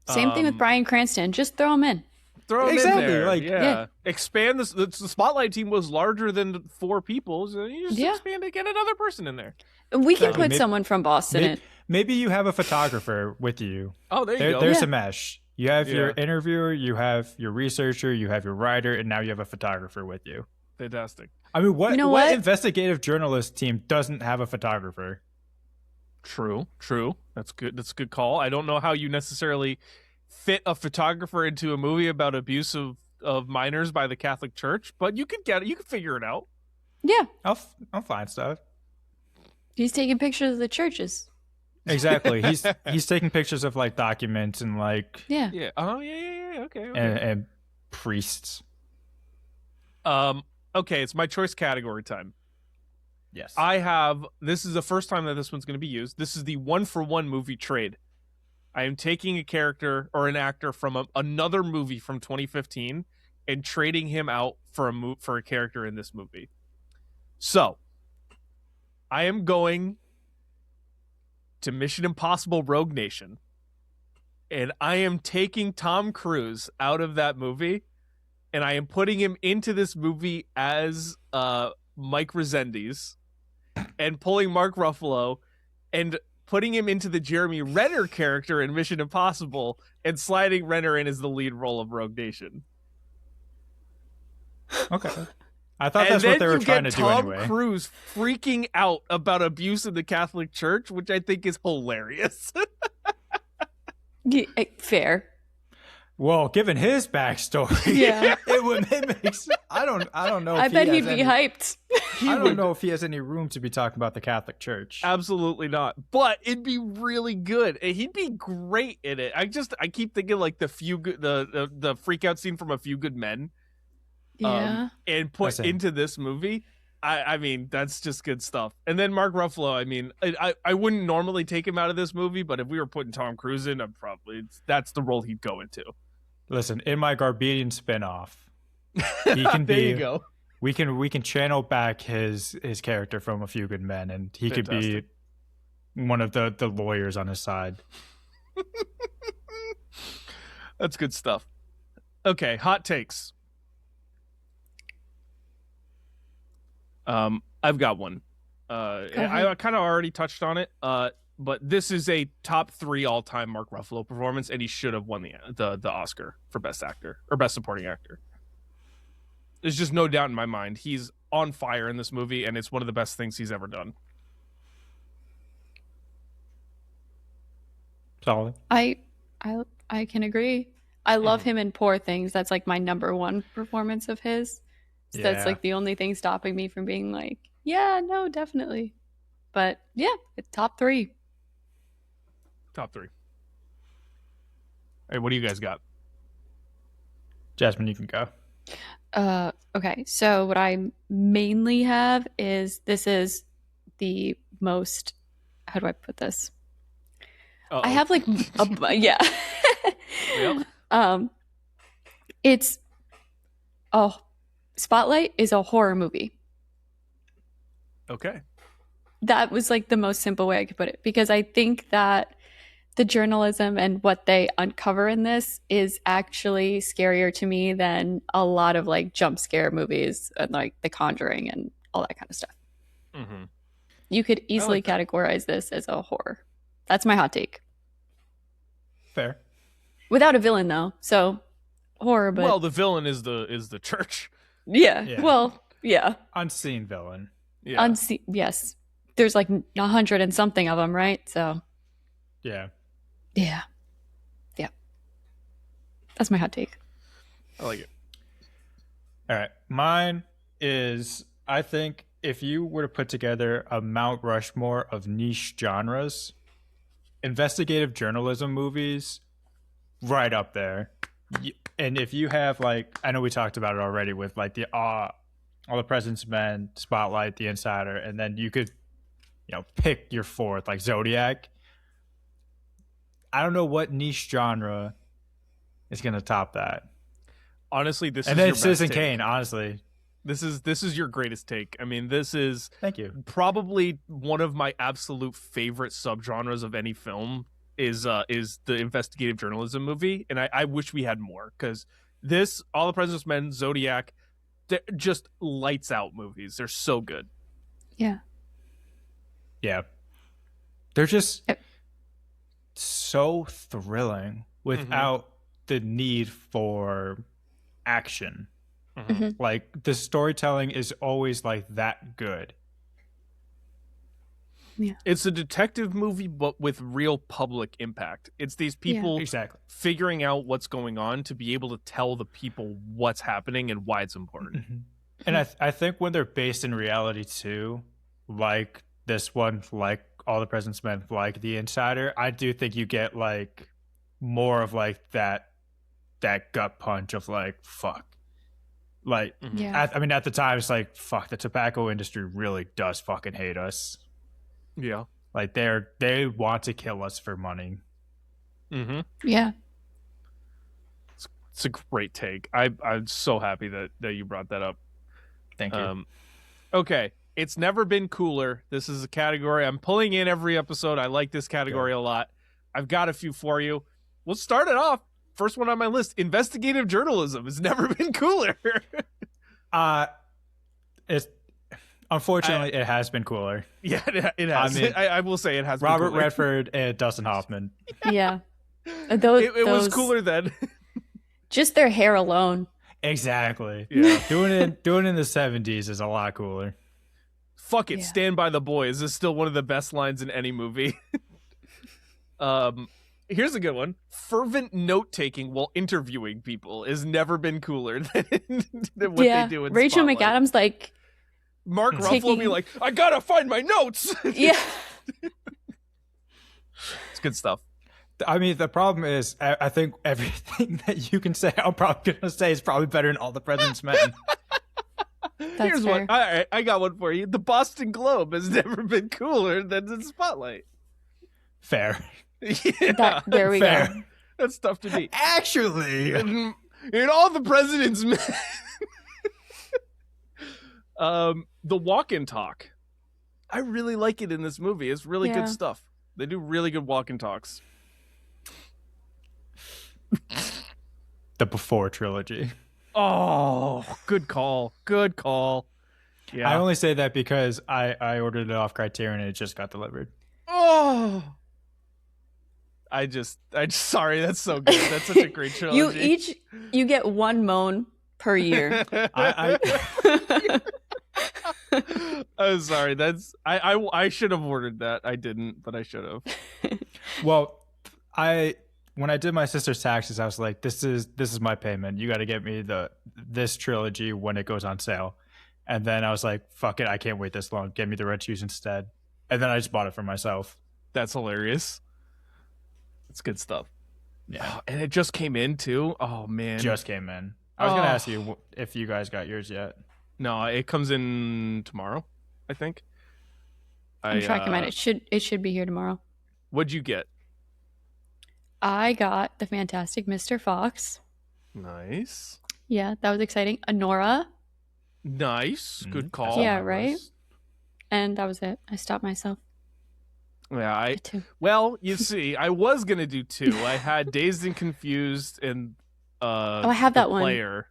B: Same thing with Bryan Cranston. Just throw him in.
A: Throw him
C: Exactly,
A: in there.
C: like-
A: yeah.
B: Yeah.
A: Expand this. The Spotlight team was larger than 4 people. So you just
B: Yeah.
A: expand it, get another person in there.
B: We can
C: Exactly.
B: put
C: Maybe-
B: someone from Boston in.
C: Maybe you have a photographer with you.
A: Oh, there you go.
C: There's
B: Yeah.
C: a mesh. You have your
A: Yeah.
C: interviewer, you have your researcher, you have your writer, and now you have a photographer with you.
A: Fantastic.
C: I mean, what
B: You know
C: what
B: what?
C: investigative journalist team doesn't have a photographer?
A: True. That's good. That's a good call. I don't know how you necessarily fit a photographer into a movie about abuse of minors by the Catholic Church, but you could get it. You could figure it out.
B: Yeah.
C: I'll find stuff.
B: He's taking pictures of the churches.
C: Exactly. He's taking pictures of like documents and like
B: Yeah.
A: Yeah. Oh yeah. Okay.
C: and priests.
A: Okay, it's my choice category time.
C: Yes.
A: This is the first time that this one's going to be used. This is the 1-for-1 movie trade. I am taking a character or an actor from another movie from 2015 and trading him out for a character in this movie. So, I am going to Mission Impossible Rogue Nation, and I am taking Tom Cruise out of that movie, and I am putting him into this movie as Mike Resendiz, and pulling Mark Ruffalo and putting him into the Jeremy Renner character in Mission Impossible and sliding Renner in as the lead role of Rogue Nation.
C: Okay. I thought that's what they were trying to do anyway.
A: Tom Cruise freaking out about abuse in the Catholic Church, which I think is hilarious.
B: Yeah, fair.
C: Well, given his backstory,
B: Yeah.
C: it would make. I don't know. If
B: I bet
C: he
B: he'd be hyped.
C: I don't know if he has any room to be talking about the Catholic Church.
A: Absolutely not. But it'd be really good. And he'd be great in it. I keep thinking like the freak out scene from A Few Good Men.
B: Yeah.
A: And put
C: Listen.
A: into this movie. I mean, that's just good stuff. And then Mark Ruffalo, I mean, I wouldn't normally take him out of this movie, but if we were putting Tom Cruise in, that's the role he'd go into.
C: Listen, in my Garbadian spinoff, he can
A: There
C: be.
A: you go.
C: We can channel back his character from A Few Good Men, and he could be one of the lawyers on his side.
A: That's good stuff. Okay, hot takes. I've got one. I kind of already touched on it. But this is a top 3 all-time Mark Ruffalo performance, and he should have won the Oscar for Best Actor or Best Supporting Actor. There's just no doubt in my mind. He's on fire in this movie, and it's one of the best things he's ever done.
C: Solid.
B: I can agree. I love him in Poor Things. That's like my number 1 performance of his. So that's like the only thing stopping me from being like, yeah, no, definitely. But yeah, it's top 3.
A: Top 3. All right, what do you guys got?
C: Jasmine, you can go.
B: Okay, so what I mainly have is this is the most. How do I put this?
A: Uh-oh.
B: I have like yeah.
A: Yep.
B: It's Spotlight is a horror movie.
A: Okay.
B: That was like the most simple way I could put it, because I think that the journalism and what they uncover in this is actually scarier to me than a lot of like jump scare movies and like The Conjuring and all that kind of stuff.
A: Mm-hmm.
B: You could easily
A: like that.
B: categorize this as a horror. That's my hot take.
C: Fair.
B: Without a villain though, so horror. But
A: Well, the villain is the church.
B: yeah. Well, yeah.
C: Unseen villain.
A: Yeah.
B: Yes. There's like 100 and something of them, right? So
C: Yeah.
B: yeah. That's my hot take.
A: I like it.
C: All right. Mine is, I think if you were to put together a Mount Rushmore of niche genres, investigative journalism movies, right up there. And if you have like, I know we talked about it already with like the All the President's Men, Spotlight, The Insider, and then you could, pick your 4th, like Zodiac. I don't know what niche genre is going to top that.
A: Honestly, this
C: And
A: is
C: then
A: your best
C: Citizen
A: take.
C: Kane, honestly.
A: This is your greatest take. I mean, this is
C: Thank you.
A: probably one of my absolute favorite subgenres of any film is the investigative journalism movie, and I wish we had more, because this, All the President's Men, Zodiac, they're just lights out movies. They're so good.
B: Yeah.
C: Yeah. They're just so thrilling without the need for action.
B: Mm-hmm.
C: Like, the storytelling is always like that good.
B: Yeah.
A: It's a detective movie, but with real public impact. It's these people
C: Exactly.
A: figuring out what's going on to be able to tell the people what's happening and why it's important.
C: And I think when they're based in reality too, like this one, like All the President's Men, like The Insider, I do think you get like more of like that gut punch of like, fuck. Like,
B: Yeah.
C: I mean, at the time, it's like, fuck, the tobacco industry really does fucking hate us.
A: Yeah.
C: Like, they want to kill us for money.
A: Mm-hmm.
B: Yeah.
A: It's a great take. I'm so happy that you brought that up.
C: Thank you.
A: Okay. It's never been cooler. This is a category I'm pulling in every episode. I like this category a lot. I've got a few for you. We'll start it off. First one on my list, investigative journalism. Has never been cooler.
C: It's unfortunately it has been cooler.
A: Yeah, it has.
C: I mean,
A: I will say it has.
C: Robert
A: been cooler.
C: Redford and Dustin Hoffman.
B: Yeah.
A: It was cooler then.
B: Just their hair alone.
C: Exactly.
A: Yeah.
C: Doing it in the 70s is a lot cooler.
A: Fuck it.
B: Yeah.
A: Stand by the boys is still one of the best lines in any movie. Here's a good one. Fervent note taking while interviewing people has never been cooler than what they do in
B: Rachel
A: Spotlight.
B: McAdams, like,
A: Mark Ruffalo
B: taking-
A: be like, I gotta find my notes.
B: yeah.
A: It's good stuff.
C: I mean, the problem is, I think everything that you can say, I'm probably going to say is probably better than All the President's Men.
B: That's
A: Here's
B: fair.
A: one. All right, I got one for you. The Boston Globe has never been cooler than the Spotlight.
C: Fair.
A: Yeah,
B: There we
C: Fair.
B: go.
A: that's tough to beat.
C: Actually,
A: In All the President's Men. The walk and talk. I really like it in this movie. It's really
B: Yeah.
A: good stuff. They do really good walk and talks.
C: the Before trilogy.
A: Oh, good call. Good call. Yeah.
C: I only say that because I ordered it off Criterion and it just got delivered.
A: Oh. I just sorry, that's so good. That's such a great trilogy.
B: You get one moan per year.
A: I'm sorry. That's I should have ordered that. I didn't, but I should have.
C: Well, when I did my sister's taxes, I was like, this is my payment. You got to get me this trilogy when it goes on sale. And then I was like, fuck it, I can't wait this long. Get me the Red Shoes instead. And then I just bought it for myself.
A: That's hilarious. It's good stuff.
C: Yeah.
A: Oh, and it just came in too. Oh man.
C: Just came in. I was going to ask you if you guys got yours yet.
A: No, it comes in tomorrow, I think.
B: I'm tracking mine. It should be here tomorrow.
A: What'd you get?
B: I got the Fantastic Mr. Fox.
A: Nice.
B: Yeah, that was exciting. Honora,
A: Nice. Good call.
B: Yeah, right? and that was it. I stopped myself.
A: Yeah,
B: at two.
A: well, you see, I was gonna do two. I had Dazed and Confused and
B: I have that one.
A: Player.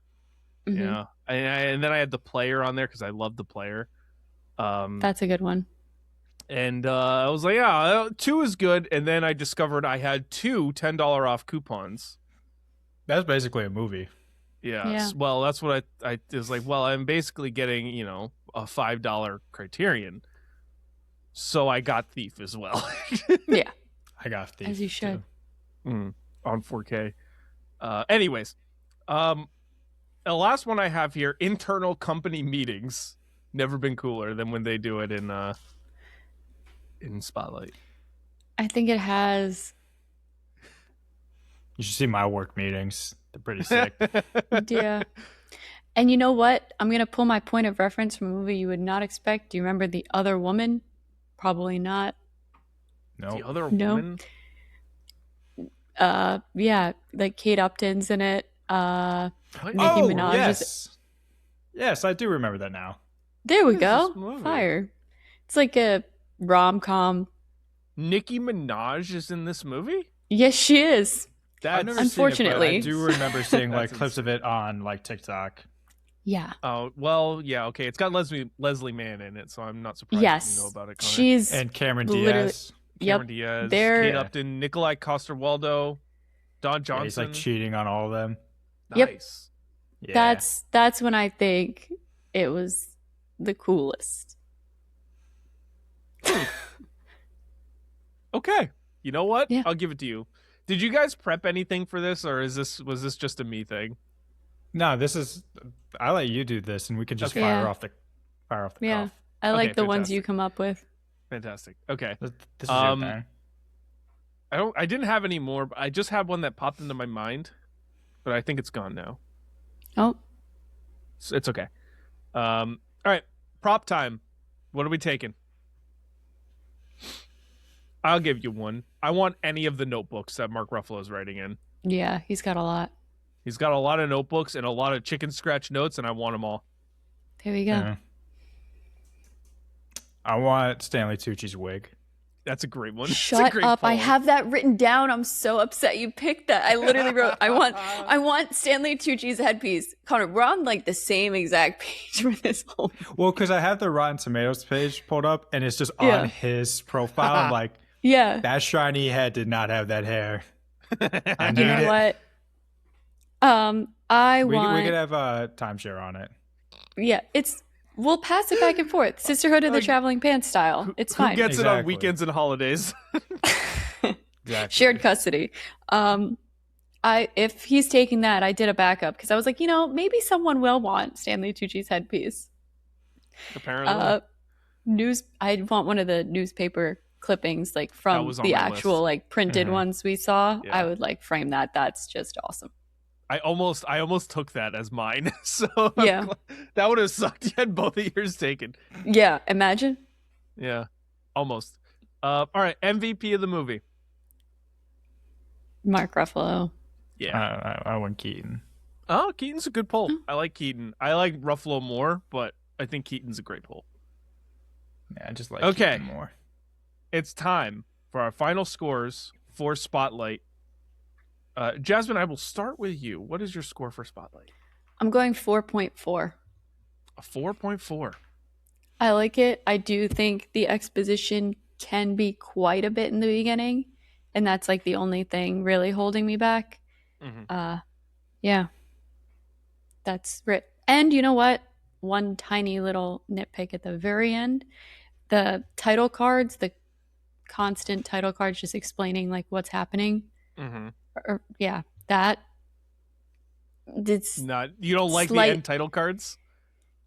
B: Mhm.
A: Yeah, and then I had the Player on there because I love the Player.
B: That's a good one.
A: And I was like, yeah, two is good. And then I discovered I had two $10 off coupons.
C: That's basically a movie.
A: Yeah.
B: Yeah.
A: Well, that's what I was like. Well, I'm basically getting, a $5 Criterion. So I got Thief as well.
B: Yeah,
C: I got Thief.
B: as you should.
C: too.
A: On 4K. Anyways, the last one I have here: internal company meetings. Never been cooler than when they do it in Spotlight.
B: I think it has.
C: You should see my work meetings. They're pretty sick.
B: Yeah. And you know what? I'm going to pull my point of reference from a movie you would not expect. Do you remember The Other Woman? Probably not.
C: No.
A: The other
B: No.
A: woman.
B: Yeah, like Kate Upton's in it. Nicki
C: Oh,
B: Minaj is-
C: yes. Yes, I do remember that now.
B: There we
A: What is
B: go.
A: this movie?
B: Fire. It's like a rom-com.
A: Nicki Minaj is in this movie.
B: Yes, she is.
A: That's
C: I've never
B: Unfortunately.
C: seen it, but I do remember seeing like
A: That's
C: clips of it on like TikTok.
B: Yeah.
A: oh well, yeah, okay. It's got Leslie Mann in it, so I'm not surprised
B: Yes.
A: you know about it. Connor.
B: She's
C: And Cameron
B: Literally-
C: Diaz.
A: Cameron
B: Yep.
A: Diaz,
B: They're-
A: Kate Upton, Nikolai Coster-Waldau, Don
C: Yeah,
A: Johnson.
C: he's like cheating on all of them.
B: Yep.
A: Nice.
C: Yeah.
B: that's when I think it was the coolest.
A: Okay. You know what?
B: Yeah.
A: I'll give it to you. Did you guys prep anything for this, or was this just a me thing?
C: No, this is. I let you do this, and we can just
A: Okay.
C: fire
B: Yeah.
C: off the
B: Yeah.
C: cuff.
B: I like
A: Okay,
B: the ones you
A: fantastic.
B: come up with.
A: Fantastic. Okay.
C: This is your turn.
A: I didn't have any more, but I just had one that popped into my mind, but I think it's gone now.
B: Oh,
A: It's okay. All right. Prop time. What are we taking? I'll give you one. I want any of the notebooks that Mark Ruffalo is writing in.
B: yeah, he's got a lot.
A: He's got a lot of notebooks and a lot of chicken scratch notes, and I want them all.
B: There we go.
C: Yeah. I want Stanley Tucci's wig.
A: That's a great one. It's a
B: Shut
A: great
B: up. I
A: poem.
B: have that written down. I'm so upset you picked that. I literally wrote, I want Stanley Tucci's headpiece. Connor, we're on like the same exact page for this whole.
C: Well, because I have the Rotten Tomatoes page pulled up, and it's just
B: Yeah.
C: on his profile. I'm like,
B: Yeah.
C: that shiny head did not have that hair. I need
B: You know
C: it.
B: what? I
C: We
B: want.
C: could have a timeshare on it.
B: Yeah, we'll pass it back and forth. Sisterhood of the Traveling Pants style. It's
A: Who
B: fine.
A: gets it on
C: Exactly.
A: weekends and holidays?
C: Exactly.
B: Shared custody. If he's taking that, I did a backup because I was like, maybe someone will want Stanley Tucci's headpiece.
A: Apparently.
B: I want one of the newspaper clippings, like
A: That
B: from
A: was on
B: the
A: my
B: actual
A: list.
B: like printed
C: Mhm.
B: ones we saw.
A: Yeah.
B: I would like frame that. That's just awesome.
A: I almost took that as mine. So
B: Yeah.
A: that would have sucked. You had both of yours taken.
B: Yeah, imagine.
A: Yeah, almost. All right, MVP of the movie.
B: Mark Ruffalo.
A: Yeah.
C: I want Keaton.
A: Oh, Keaton's a good pull. I like Keaton. I like Ruffalo more, but I think Keaton's a great pull.
C: Yeah, I just like
A: Okay.
C: Keaton more.
A: It's time for our final scores for Spotlight. Jasmine, I will start with you. What is your score for Spotlight?
B: I'm going 4.4.
A: A 4.4.
B: I like it. I do think the exposition can be quite a bit in the beginning, and that's like the only thing really holding me back.
A: Mhm.
B: Yeah. That's right. And you know what? One tiny little nitpick at the very end. The title cards, the constant title cards just explaining like what's happening.
A: Mm-hmm.
B: Yeah, that it's
A: You don't like
B: Slight-
A: the end title cards?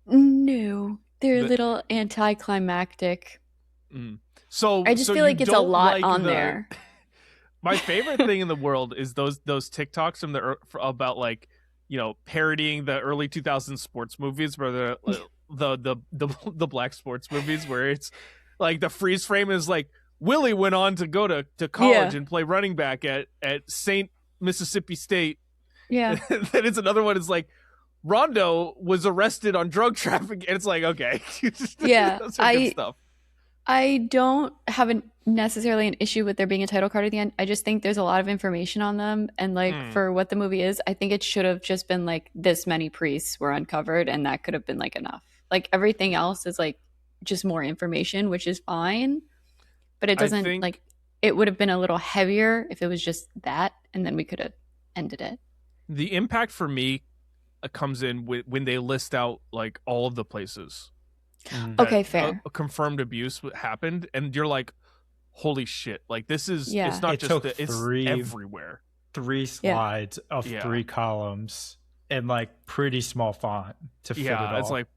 B: no. They're a
A: The-
B: little anticlimactic.
A: So
B: I just
A: so
B: feel
A: you
B: like it's a
A: don't
B: lot
A: like
B: on
A: the-
B: there.
A: My favorite thing in the world is those TikToks from about like, parodying the early 2000s sports movies, where the black sports movies, where it's like the freeze frame is like Willie went on to go to college
B: Yeah.
A: and play running back at St. Mississippi State.
B: Yeah.
A: Then it's another one is like Rondo was arrested on drug trafficking, and it's like, okay.
B: Yeah,
A: Those are good stuff.
B: I don't have necessarily an issue with there being a title card at the end. I just think there's a lot of information on them. And like for what the movie is, I think it should have just been like this many priests were uncovered, and that could have been like enough. Like everything else is like just more information, which is fine. But it doesn't
A: think-
B: like it would have been a little heavier if it was just that, and then we could have ended it.
A: The impact for me comes in when they list out like all of the places. that
B: Okay, fair.
A: a confirmed abuse happened, and you're like, holy shit, like this is
B: Yeah.
A: it's not
C: It
A: just
C: took
A: it's
C: three-
A: everywhere.
C: 3 slides of
A: Yeah.
C: 3 columns in like pretty small font to fit it all.
A: Yeah, it's like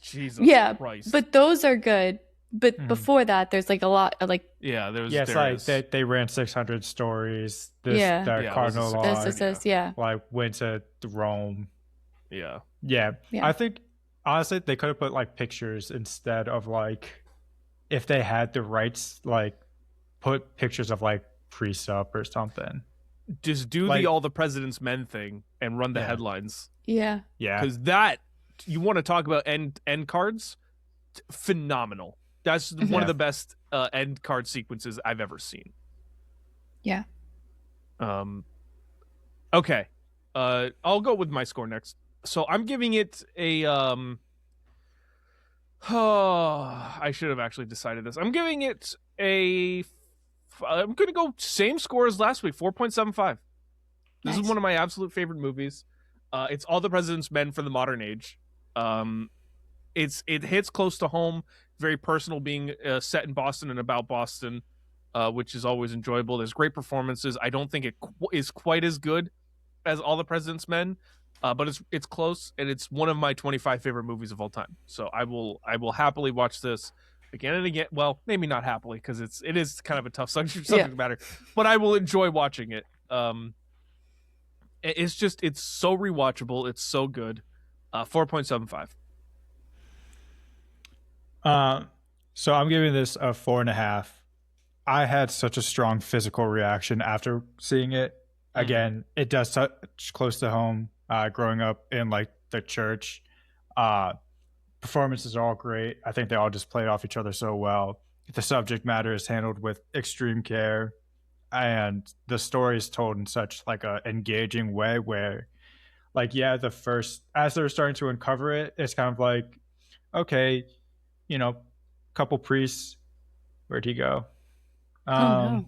A: Jesus
B: Yeah,
A: Christ.
B: but those are good. But before that, there's like a lot of like
A: yeah,
C: yeah, it's
A: there
C: like
A: is.
C: they ran 600 stories. This,
B: Yeah.
C: their
A: Yeah,
C: cardinal
A: this is-
C: law,
B: this, yeah.
C: like went to Rome.
A: yeah.
C: Yeah.
B: Yeah.
C: I think honestly they could have put like pictures instead of like, if they had the rights, like put pictures of like priests up or something.
A: Just do
C: Like-
A: the all the president's men thing and run the
C: Yeah.
A: headlines,
B: Yeah.
C: Yeah.
A: because that you want to talk about end cards, phenomenal. That's one of the best end card sequences I've ever seen.
B: Yeah.
A: Okay. I'll go with my score next. So I'm giving it a I should have actually decided this. I'm giving it I'm going to go same score as last week, 4.75. This is
B: Nice.
A: one of my absolute favorite movies. It's All the President's Men for the modern age. It hits close to home, very personal, being set in Boston and about Boston, which is always enjoyable. There's great performances. I don't think it is quite as good as All the President's Men, but it's close, and it's one of my 25 favorite movies of all time. So I will happily watch this. again and again. Well, maybe not happily because it is kind of a tough subject matter, but I will enjoy watching it. It's so rewatchable. It's so good. 4.75.
C: So I'm giving this a 4.5. I had such a strong physical reaction after seeing it. Again, it does touch close to home. Growing up in like the church, performances are all great. I think they all just played off each other so well. The subject matter is handled with extreme care, and the story is told in such like a engaging way where, like, yeah, the first as they're starting to uncover it, it's kind of like, okay, couple priests. Where'd he go?
B: No.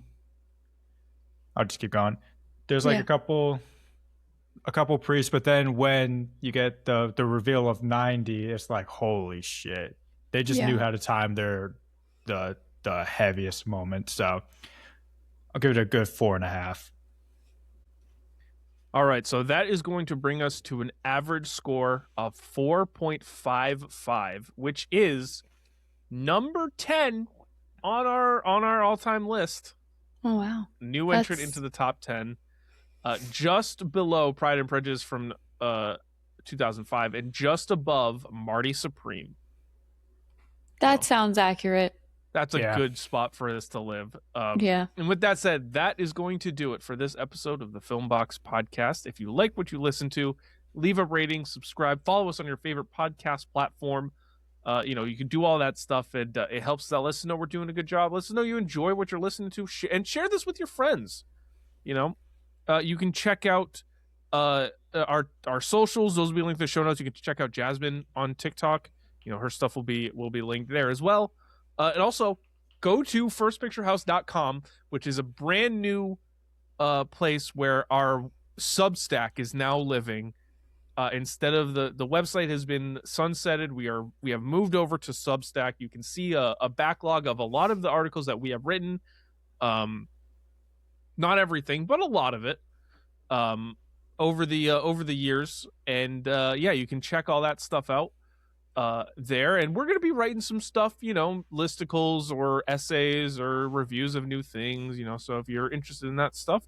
C: I'll just keep going. There's like a couple priests, but then when you get the reveal of 90, it's like, holy shit. They just knew how to time the heaviest moment. So I'll give it a good 4.5.
A: All right, so that is going to bring us to an average score of 4.55, which is number 10 on our all-time list.
B: Oh wow.
A: New entrant into the top 10. Just below Pride and Prejudice from 2005 and just above Marty Supreme.
B: That sounds accurate.
A: That's a good spot for this to live.
B: And
A: with that said, that is going to do it for this episode of the Filmbox Podcast. If you like what you listen to, leave a rating, subscribe, follow us on your favorite podcast platform. You can do all that stuff, and it helps let us know we're doing a good job. Let us know you enjoy what you're listening to, and share this with your friends. You can check out our socials; those will be linked in the show notes. You can check out Jasmine on TikTok. Her stuff will be linked there as well. And also go to firstpicturehouse.com, which is a brand new place where our Substack is now living. Instead of the website has been sunsetted, we have moved over to Substack. You can see a backlog of a lot of the articles that we have written. Not everything, but a lot of it over the years. And you can check all that stuff out there. And we're going to be writing some stuff, listicles or essays or reviews of new things, so if you're interested in that stuff,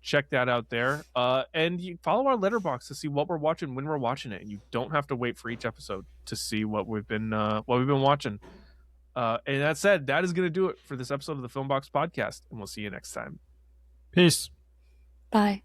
A: check that out there. And you follow our Letterboxd to see what we're watching when we're watching it. And you don't have to wait for each episode to see what we've been watching. And that said, that is going to do it for this episode of the Filmbox Podcast. And we'll see you next time.
C: Peace.
B: Bye.